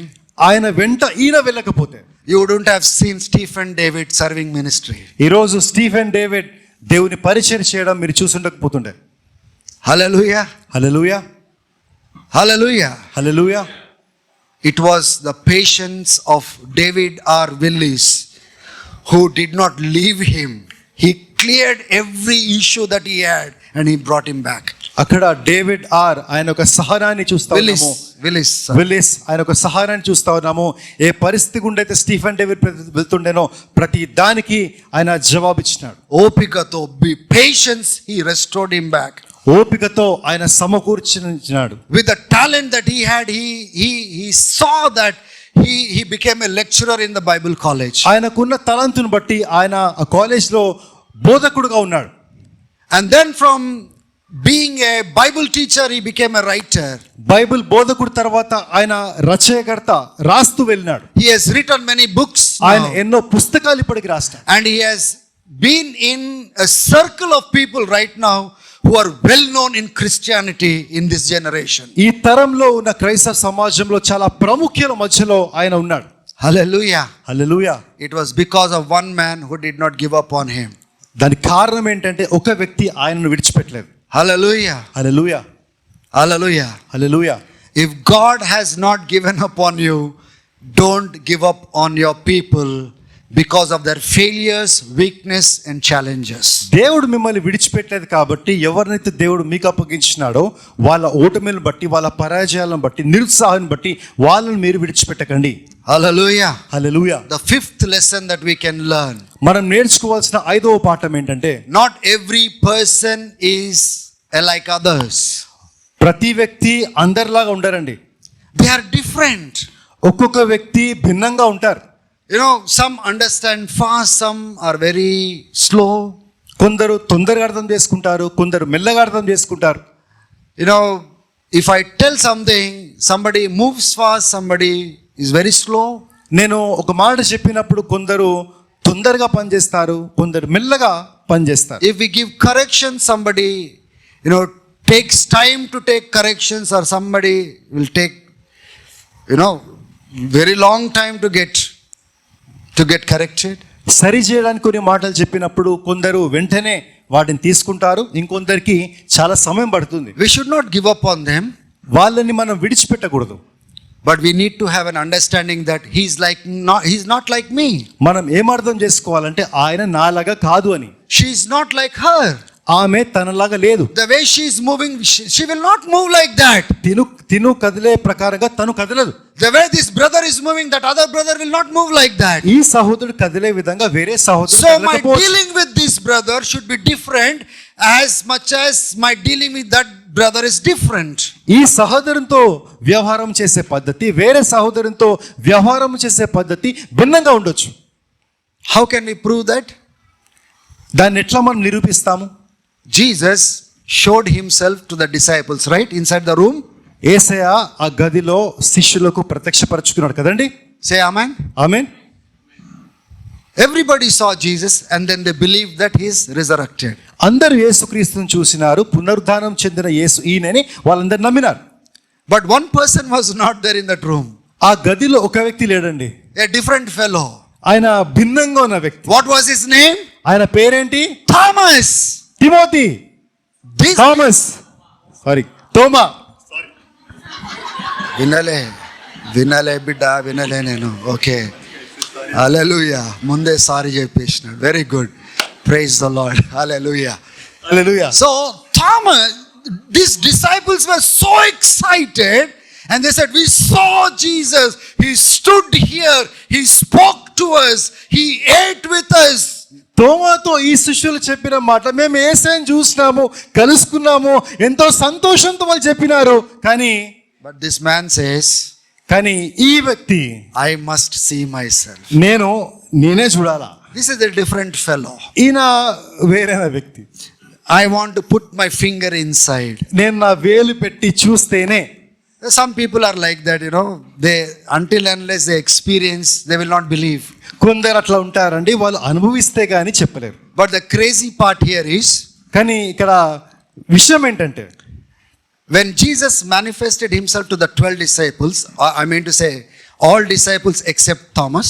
ఆయన వెంట ఈయన వెళ్ళకపోతే you wouldn't have seen Stephen David serving ministry. ఈరోజు స్టీఫెన్ డేవిడ్ దేవుని పరిచర్య చేయడం మీరు చూసుండకపోతుండే. Hallelujah. Hallelujah. Hallelujah. Hallelujah. It was the patience of David R. Willis who did not leave him. He cleared every issue that he had and he brought him back. అక్కడ David are ఆయన ఒక సహనాన్ని చూస్తా ఉన్నాము. Willis ఆయన ఒక సహాయాన్ని చూస్తా ఉన్నాము. ఏ పరిస్థితి గుండా అయితే స్టీఫెన్ డేవిడ్ వెళ్తుండేనో ప్రతి దానికి ఆయన జవాబిచ్చినాడు. ఓపికతో patience he restored him back. ఓపికతో ఆయన సమకూర్చినాడు. With the talent that he had, he saw that he became a lecturer in the Bible college. ఆయనకున్న తలంతును బట్టి ఆయన ఆ కాలేజ్లో బోధకుడుగా ఉన్నాడు. And then from being a Bible teacher, he became a writer. Bible బోధకుడు తర్వాత ఆయన రచయికర్త, రాస్తూ వెళ్ళినాడు. He has written many books ఆయన now. ఎన్నో పుస్తకాలు ఇప్పటికి రాస్తాడు. And he has been in a circle of people right now who are well known in Christianity in this generation. ఈ తరంలో ఉన్న క్రైస్తవ సమాజంలో చాలా ప్రముఖుల మధ్యలో ఆయన ఉన్నాడు. Hallelujah. Hallelujah. It was because of one man who did not give up on him. దానికి కారణం ఏంటంటే ఒక వ్యక్తి ఆయనను విడిచిపెట్టలేదు. Hallelujah. Hallelujah. Hallelujah. Hallelujah. If God has not given up on you, don't give up on your people because of their failures, weakness and challenges. దేవుడు మిమ్మల్ని విడిచిపెట్టలేదు కాబట్టి ఎవరినైతే దేవుడు మీకు అప్పగించినాడో వాళ్ళ ఓటమిలను బట్టి, వాళ్ళ పరాజయాలను బట్టి, నిరుత్సాహాన్ని బట్టి వాళ్ళని మీరు విడిచిపెట్టకండి. Hallelujah. Hallelujah. The fifth lesson that we can learn. మనం నేర్చుకోవాల్సిన 5వ పాఠం ఏంటంటే Not every person is like others. ప్రతి వ్యక్తి అందరిలాగా ఉండరండి. They are different. ఒక్కొక్క వ్యక్తి భిన్నంగా ఉంటారు. You know, some understand fast, some are very slow. కొందరు తొందరగా అర్థం చేసుకుంటారు, కొందరు మెల్లగా అర్థం చేసుకుంటారు. You know, if I tell something, somebody moves fast, somebody is very slow. నేను ఒక మాట చెప్పినప్పుడు కొందరు తొందరగా పనిచేస్తారు, కొందరు మెల్లగా పనిచేస్తారు. If we give correction, somebody, takes time to take corrections, or somebody will take, very long time to get corrected. సరి చేయడానికి కొన్ని మాటలు చెప్పినప్పుడు కొందరు వెంటనే వాటిని తీసుకుంటారు, ఇంకొందరికి చాలా సమయం పడుతుంది. We should not give up on them. వాళ్ళని మనం విడిచిపెట్టకూడదు. But we need to have an understanding that he's not like me. మనం ఏం అర్థం చేసుకోవాలంటే ఆయన నాలాగా కాదు అని. She's not like her. ఆమె తనలాగా లేదు. The way she's moving, she will not move like that. తిను కదిలే ప్రకారంగా తను కదలదు. The way this brother is moving, that other brother will not move like that. ఈ సహోదరుడు కదిలే విధంగా వేరే సహోదరుడు So my కదలకపోవచ్చు. dealing with this brother should be different as much as my dealing with that brother is different. ఈ సహోదరునితో వ్యవహారం చేసే పద్ధతి వేరే సహోదరునితో వ్యవహారం చేసే పద్ధతి భిన్నంగా ఉండొచ్చు. How can we prove that? దాన్ని ఎట్లా మనం నిరూపిస్తాము? Jesus showed himself to the disciples, right? Inside the room. యేసయ్య ఆ గదిలో శిష్యులకు ప్రత్యక్షపరచుకున్నాడు కదండి. Say amen. Amen. Everybody saw Jesus and then they believed that he is resurrected. అందరూ యేసుక్రీస్తును చూసినారు, పునరుద్ధానం చెందిన యేసు ఈయనని వాళ్ళందరూ నమ్మినారు. But one person was not there in that room. ఆ గదిలో ఒక వ్యక్తి లేడండి. A different fellow. ఆయన భిన్నంగా ఉన్న వ్యక్తి. What was his name? ఆయన పేరేంటి? Thomas. తిమోతి. This Thomas. సారీ, తోమా. వినలే బిడ్డ, వినలే నేను. Okay, hallelujah. ముందే సారీ చెప్పేసినాడు. Very good. Praise the lord. Hallelujah. Hallelujah. So Thomas, these disciples were so excited and they said, we saw Jesus. He stood here. He spoke to us. He ate with us. తోమాతో ఈ శిష్యులు చెప్పిన మాట, మేము యేసయ్యను చూసినాము, కలుసుకున్నాము, ఎంతో సంతోషంతో వాళ్ళు చెప్పినారు. But this man says, కానీ ఈ వ్యక్తి, I must see myself. నేనే చూడాలా. This is a different fellow. ఈయన వేరే వ్యక్తి. I want to put my finger inside. నేను నా వేలు పెట్టి చూస్తేనే. Some people are like that, they, until unless they experience, they will not believe. కొందరు అట్లా ఉంటారండి, వాళ్ళు అనుభవిస్తే గానీ చెప్పలేరు. But the crazy part here is, కానీ ఇక్కడ విషయం ఏంటంటే, when Jesus manifested himself to the 12 disciples, I mean to say all disciples except Thomas,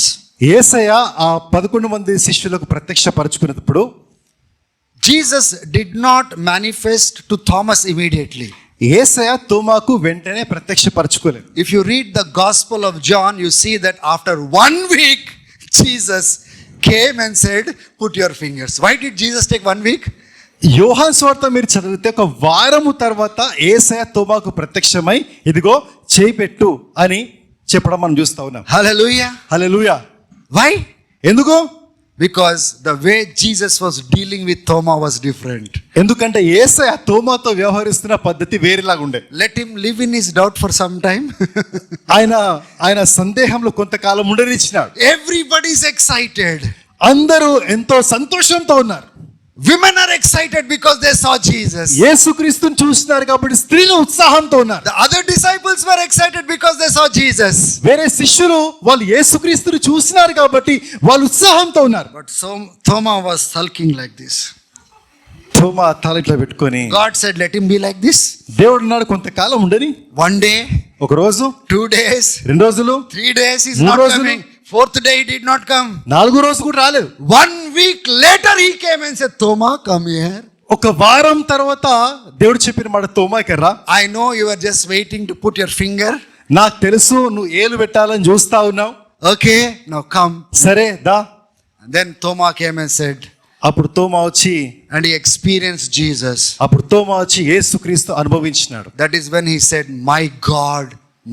యేసయ్య ఆ 11 మంది శిష్యులకు ప్రత్యక్షపరచుకున్నప్పుడు Jesus did not manifest to Thomas immediately. యేసయ్య తోమాకు వెంటనే ప్రత్యక్షపరచుకోలేదు. If you read the Gospel of John, you see that after 1 week Jesus came and said, put your fingers. Why did Jesus take 1 week? యోహాన్ స్వార్త మీరు చదివితే ఒక వారము తర్వాత యేసయ్య తోమాకు ప్రత్యక్షమై ఇదిగో చేయి పెట్టు అని చెప్పడం మనం చూస్తా ఉన్నాం. Hallelujah. హల్లెలూయా. Why? ఎందుకు? Because the way Jesus was dealing with Thomas was different. ఎందుకంటే యేసయ్య తోమాతో వ్యవహరిస్తున్న పద్ధతి వేరేలాగా ఉండే. Let him live in his doubt for some time. ఆయన సందేహంలో కొంతకాలం ఉండనిచ్చినాడు. Everybody is excited. అందరూ ఎంతో సంతోషంతో ఉన్నారు. Women are excited because they saw Jesus. యేసుక్రీస్తుని చూస్తున్నారు కాబట్టి స్త్రీలు ఉత్సాహంతో ఉన్నారు. The other disciples were excited because they saw Jesus. వేరే శిష్యులు వాళ్ళు యేసుక్రీస్తుని చూస్తున్నారు కాబట్టి వాళ్ళు ఉత్సాహంతో ఉన్నారు. But Thomas was sulking like this. తోమా తల ఇట్లా పెట్టుకొని God said, let him be like this. దేవుడు అన్నాడు కొంతకాలం ఉండని. One day, ఒక రోజు, 2 days, 2 రోజులు, 3 days, he's మూడు not రోజులు. coming. 4th day he did not come. 4వ రోజు కూడా రాలేదు. 1 week later he came and said, Thomas, come here. ఒక వారం తర్వాత దేవుడు చెప్పిన మాట తోమా ఇక్కడ రా. I know you are just waiting to put your finger. నాకు తెలుసు నువ్వు ఏలు పెట్టాలని చూస్తా ఉన్నావు. Okay, now come. సరే దా. And then Thomas came and said, అప్పుడు తోమా వచ్చి and he experienced Jesus. అప్పుడు తోమా వచ్చి యేసుక్రీస్తు అనుభవించినాడు. That is when he said, my God,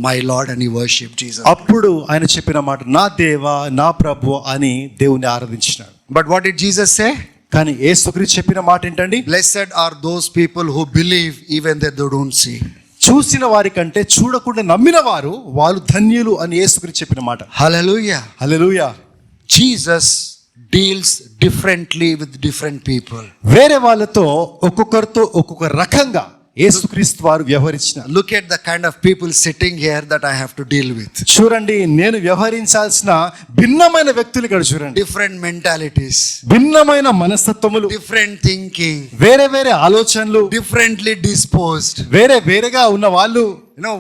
my Lord, and he worshipped Jesus. అప్పుడు ఆయన చెప్పిన మాట నా దేవా నా ప్రభు అని దేవుని ఆరాధించినాడు. But what did Jesus say? కానీ యేసుక్రీస్తు చెప్పిన మాట ఏంటండి? Blessed are those people who believe even though they don't see. చూసిన వారి కంటే చూడకుండా నమ్మిన వారు వాళ్ళు ధన్యులు అని యేసుక్రీస్తు చెప్పిన మాట. Hallelujah. Hallelujah. Jesus deals differently with different people. వేరే వాళ్ళతో ఒక్కొక్కరితో ఒక్కొక్క రకంగా యేసుక్రీస్తు వారు వ్యవహరించిన. Look at the kind of people sitting here that I have to deal with. చూడండి నేను వ్యవహరించాల్సిన భిన్నమైన వ్యక్తులు ఇక్కడ చూడండి. Different mentalities, భిన్నమైన మనస్తత్వములు, different thinking, వేరే వేరే ఆలోచనలు, differently disposed. వేరేగా ఉన్న వాళ్ళు. You know,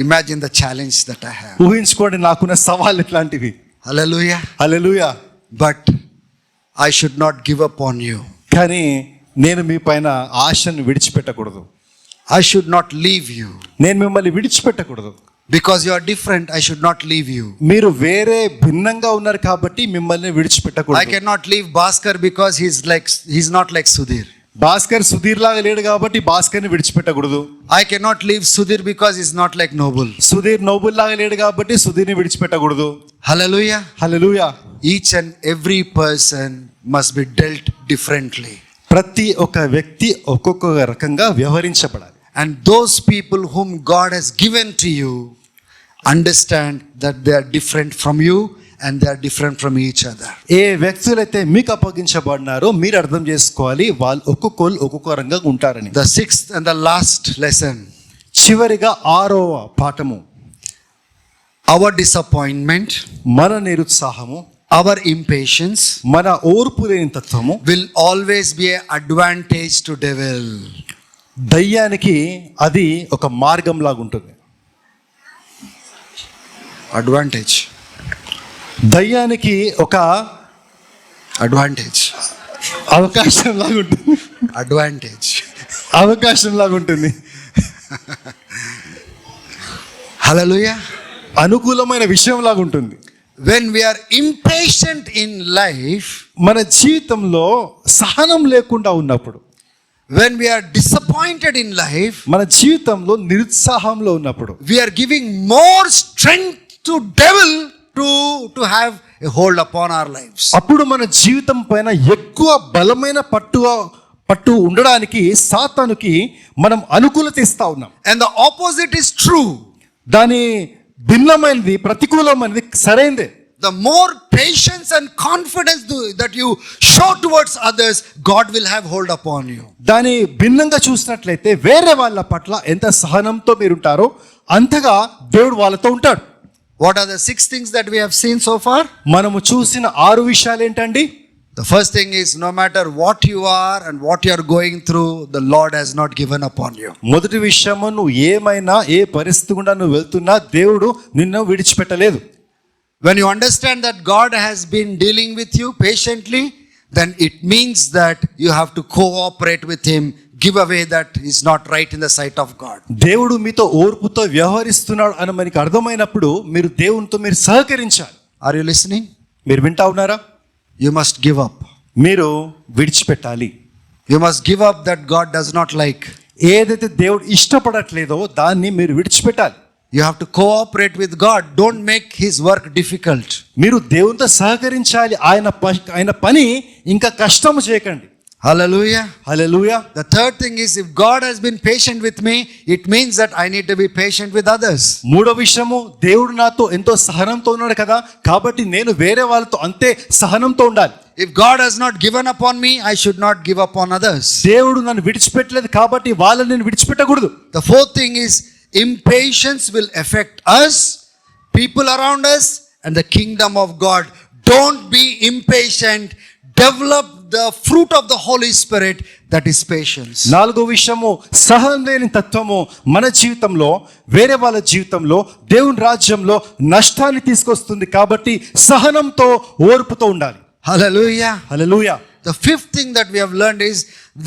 imagine the challenge that I have. ఊహించుకోండి నాకున్న సవాళ్ళు ఎట్లాంటివి. Hallelujah. Hallelujah. But I should not give up on you. కానీ నేను మీ పైన ఆశను విడిచిపెట్టకూడదు. I should not leave you. నేను మిమ్మల్ని విడిచిపెట్టకూడదు. Because you are different, I should not leave you. మీరు వేరే భిన్నంగా ఉన్నారు కాబట్టి మిమ్మల్ని I విడిచిపెట్టకూడదు. cannot leave Bhaskar because he's not like Sudhir. Bhaskar Sudheer లాగా లేడు కాబట్టి భాస్కర్ని విడిచిపెట్టకూడదు. I cannot leave Sudhir because he's not like Noble. Sudhir Noble లాగా లేడు కాబట్టి సుధీర్ని విడిచిపెట్టకూడదు. Hallelujah. Hallelujah. Each and every person must be dealt differently. ప్రతి ఒక్క వ్యక్తి ఒక్కొక్క రకంగా వ్యవహరించబడాలి. And those people whom God has given to you, understand that they are different from you and they are different from each other. ఏ వ్యక్తులైతే మీకు అప్పగించబడినారో మీరు అర్థం చేసుకోవాలి వాళ్ళు ఒక్కొక్కరు ఒక్కొక్క రంగా ఉంటారని. The 6th and the last lesson. చివరిగా 6వ పాఠము. Our disappointment, మన నిరుత్సాహము, our impatience మన ఓర్పు లేని తత్వము will always be an advantage to devil. దయ్యానికి అది ఒక మార్గం లాగా ఉంటుంది. Advantage. దయ్యానికి ఒక Advantage. అవకాశం లాగా ఉంటుంది. Advantage. అవకాశం లాగా ఉంటుంది. Hallelujah. అనుకూలమైన విషయం లాగా ఉంటుంది. When we are impatient in life, మన జీవితంలో సహనం లేకుండా ఉన్నప్పుడు, when we are disappointed in life, మన జీవితంలో నిరుత్సాహంలో ఉన్నప్పుడు we are giving more strength to devil to have a hold upon our lives. అప్పుడు మన జీవితం పైన ఎక్కువ బలమైన పట్టు ఉండడానికి సాతానుకి మనం అనుకూలత ఇస్తా ఉన్నాం. And the opposite is true. దాని భిన్నమైనది ప్రతికూలమైనది సరైనదే. The more patience and confidence that you show towards others, God will have hold upon you. దాని భిన్నంగా చూసినట్లయితే వేరే వాళ్ళ పట్ల ఎంత సహనంతో మీరు ఉంటారో అంతగా దేవుడు వాళ్ళతో ఉంటాడు. What are the 6 things that we have seen so far? మనము చూసిన 6 విషయాలు ఏంటండి? The first thing is, no matter what you are and what you are going through, the Lord has not given up on you. మొదటి విషయము నువ్వు ఏమైనా ఏ పరిస్థితి గుండా నువ్వు వెళ్తున్నా దేవుడు నిన్ను విడిచిపెట్టలేదు. When you understand that God has been dealing with you patiently, then it means that you have to cooperate with Him, give away that is not right in the sight of God. దేవుడు మీతో ఓర్పుతో వ్యవహరిస్తున్నాడు అని మనకి అర్థమైనప్పుడు మీరు దేవునితో మీరు సహకరించాలి. Are you listening? మీరు వింటా ఉన్నారా? You must give up. మీరు విడిచిపెట్టాలి. You must give up that God does not like. ఏదైతే దేవుడు ఇష్టపడట్లేదో దాన్ని మీరు విడిచిపెట్టాలి. You have to cooperate with God. Don't make his work difficult. మీరు దేవునితో సహకరించాలి. ఆయన పని ఇంకా కష్టము చేయకండి. Hallelujah. Hallelujah. The third thing is, if God has been patient with me, it means that I need to be patient with others. మూడో విషయము, దేవుడు నాతో ఎంతో సహనంతో ఉన్నాడు కదా, కాబట్టి నేను వేరే వాళ్ళతో అంతే సహనంతో ఉండాలి. If God has not given up on me, I should not give up on others. దేవుడు నన్ను విడిచిపెట్టలేదు కాబట్టి వాళ్ళని నేను విడిచిపెట్టకూడదు. The fourth thing is, impatience will affect us, people around us, and the kingdom of God. Don't be impatient. Develop the fruit of the Holy Spirit, that is patience. నాలుగో విషయము, సహనం లేని తత్వము మన జీవితంలో, వేరే వాళ్ళ జీవితంలో, దేవుని రాజ్యంలో నష్టాన్ని తీసుకొస్తుంది. కాబట్టి సహనంతో, ఓర్పుతో ఉండాలి. Hallelujah. Hallelujah. The fifth thing that we have learned is,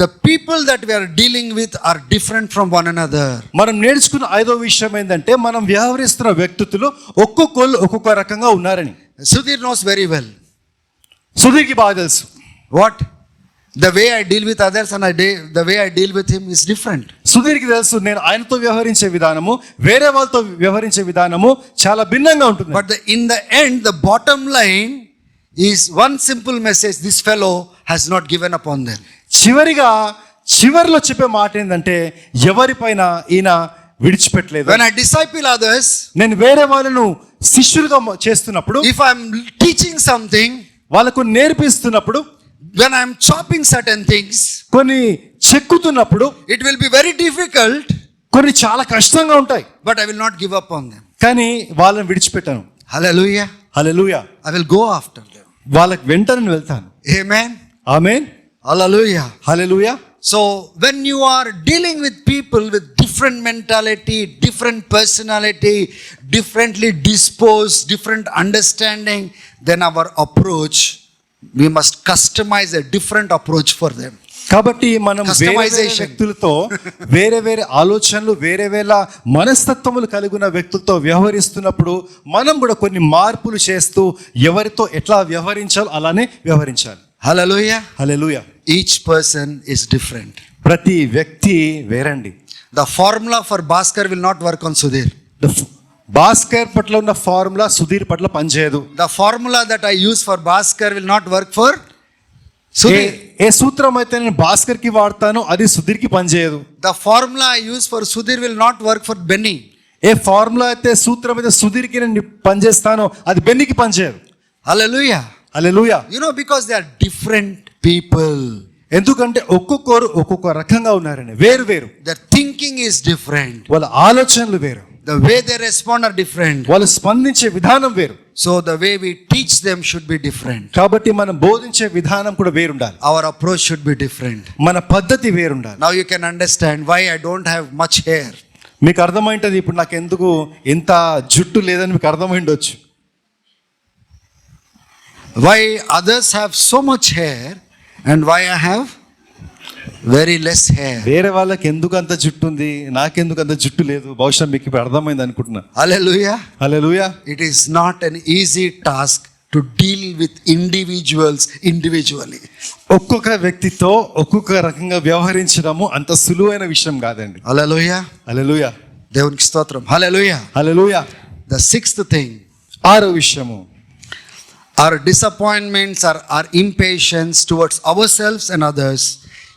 the people that we are dealing with are different from one another. మనం నేర్చుకున్న ఐదో విషయం ఏంటంటే, మనం వ్యవహరిస్తున్న వ్యక్తులు ఒక్కొక్కరు ఒక్కొక్క రకంగా ఉన్నారని. Sudhir knows very well. సుధీర్కి బాగా తెలుసు. What? The way I deal with others and the way I deal with him is different. సుధీర్కి తెలుసు, నేను ఆయనతో వ్యవహరించే విధానము, వేరే వాళ్ళతో వ్యవహరించే విధానము చాలా భిన్నంగా ఉంటుంది. But in the end, the bottom line is one simple message: this fellow has not given up on them. చివరిలో చెప్పే మాట ఏంటంటే, ఎవరిపైన ఈయన విడిచిపెట్టలేదు. When I disciple others, నేను వేరే వాళ్ళను శిష్యులుగా చేస్తున్నప్పుడు, if I am teaching something, వాళ్ళకు నేర్పిస్తున్నప్పుడు, when I am chopping certain things, కొన్ని చెక్కుతున్నప్పుడు, it will be very difficult, కొన్ని చాలా కష్టంగా ఉంటాయి. but I will not give up on them. కానీ వాళ్ళని విడిచిపెట్టాను. Hallelujah. Hallelujah. I will go after them. వాళ్ళకి వెంటనే వెళ్తాను. Amen. Amen. Hallelujah. Hallelujah. So when you are dealing with people with different mentality, different personality, differently disposed, different understanding, then our approach, we must customize a different approach for them. కాబట్టి మనం వేరే Customization. వ్యక్తులతో, వేరే ఆలోచనలు, వేరే మనస్తత్వములు కలిగిన వ్యక్తులతో వ్యవహరిస్తున్నప్పుడు మనం కూడా కొన్ని మార్పులు చేస్తూ ఎవరితో ఎట్లా వ్యవహరించాలో అలానే వ్యవహరించాలి. Hallelujah. Hallelujah. Each person is different. ప్రతి వ్యక్తి వేరండి. The formula for Bhaskar will not work on Sudhir. Bhaskar పట్ల ఉన్న ఫార్ములా సుధీర్ పట్ల పనిచేయదు. The formula that I use for Bhaskar will not work for Sudhir. ఏ సూత్రం అయితే నేను భాస్కర్ కి వాడతానో అది సుధీర్ కి పనిచేయదు. The formula I use for Sudhir will not work for Benny. A formula అయితే సూత్రం అయితే సుధీర్ కి నేను పనిచేస్తానో అది బెన్నీకి పనిచేయదు. Hallelujah. Hallelujah. You know, because they are different people. ఎందుకంటే ఒక్కొక్కరు ఒక్కొక్క రకంగా ఉన్నారని, వేరు. Their thinking is different. వాళ్ళ ఆలోచనలు వేరు, The way they respond are different. వాళ్ళు స్పందించే విధానం వేరు. So the way we teach them should be different. కాబట్టి మనం బోధించే విధానం కూడా వేరుండాలి. Our approach should be different. మన పద్ధతి వేరుండాలి. Now you can understand why I don't have much hair. మీకు అర్థమైంటది ఇప్పుడు నాకు ఎందుకు ఇంత జుట్టు లేదని మీకు అర్థమైండొచ్చు. Why others have so much hair and why I have very less hair. వేరే వాళ్ళకి ఎందుకు అంత జుట్టు ఉంది, నాకెందుకు అంత జుట్టు లేదు, బహుశా మీకు ఇప్పుడు అర్థమైంది అనుకుంటున్నా. Hallelujah. Hallelujah. It is not an easy task to deal with individuals individually. ఒక్కొక్క వ్యక్తితో ఒక్కొక్క రకంగా వ్యవహరించడము అంత సులువైన విషయం కాదండి. Hallelujah. హల్లెలూయా. దేవునికి స్తోత్రం. Hallelujah. Hallelujah. The sixth thing, ఆరో విషయము, our disappointments or our impatience towards ourselves and others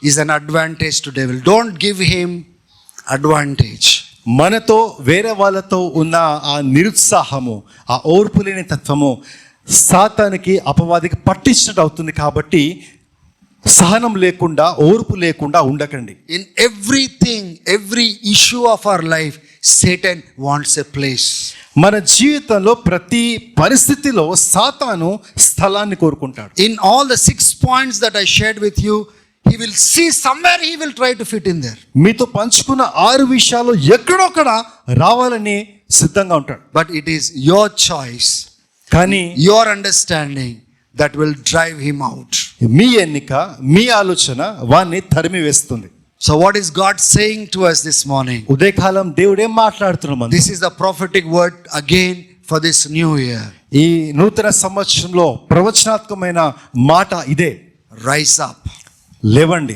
is an advantage to devil. Don't give him advantage. మనతో వేరే వాళ్ళతో ఉన్న ఆ నిరుత్సాహము, ఆ ఓర్పు లేని తత్వము సాతానికి, అపవాదికి పట్టించినట్టు అవుతుంది. కాబట్టి సహనం లేకుండా, ఓర్పు లేకుండా ఉండకండి. In everything, every issue of our life, Satan wants a place. మన జీవితంలో ప్రతి పరిస్థితిలో సాతాను స్థలాన్ని కోరుకుంటాడు. In all the 6 points that I shared with you, he will see somewhere he will try to fit in there. మీతో పంచుకున్న 6 విషయాలు ఎక్కడొక్కడ రావాలని సిద్ధంగా ఉంటాడు. But it is your choice, కానీ your understanding that will drive him out. మీ ఎన్నిక, మీ ఆలోచన వాన్ని తరిమి వేస్తుంది. So what is God saying to us this morning? ఉదయకాలం దేవుడు ఏం మాట్లాడుతున్నాం? This is the prophetic word again for this new year. ఈ నూతన సంవత్సరంలో ప్రవచనాత్మకమైన మాట ఇదే. Rise up. లేవండి.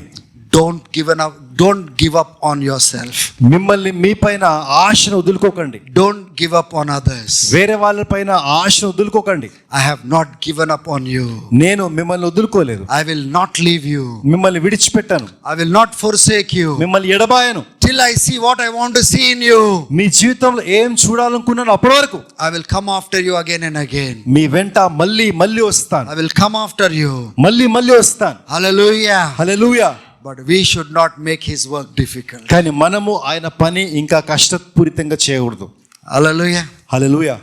don't give up on yourself. మిమ్మల్ని మీ పైన ఆశను వదులుకోకండి. Don't give up on others. వేరే వాళ్ళ పైన ఆశను వదులుకోకండి. I have not given up on you. నేను మిమ్మల్ని వదులుకోలేదు. I will not leave you. మిమ్మల్ని విడిచిపెట్టాను. I will not forsake you. మిమ్మల్ని ఎడబాయను. Till I see what I want to see in you. మీ జీవితంలో ఏం చూడాలనుకున్నాను అప్పటి వరకు I will come after you again and again. మీ వెంట మళ్ళీ వస్తాను. I will come after you. మళ్ళీ వస్తాను. Hallelujah. Hallelujah. But we should not make his work difficult. కానీ మనము ఆయన పని ఇంకా కష్టపూరితంగా చేయకూడదు. Hallelujah. Hallelujah.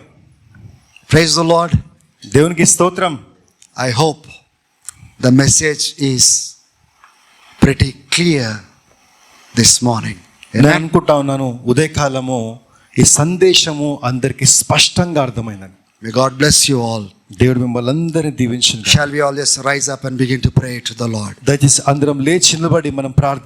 Praise the Lord. దేవునికి స్తోత్రం. I hope the message is pretty clear this morning. నేను అనుకుంటా ఉన్నాను ఉదయకాలము ఈ సందేశము అందరికి స్పష్టంగా అర్థమైందని. May God bless you all. దేవుడు మిమ్మల్ని అందరినీ దీవించును. Shall we all just rise up and begin to pray to the Lord? దయచేసి అందరం లేచి నిలబడి మనం ప్రార్థిస్తాం.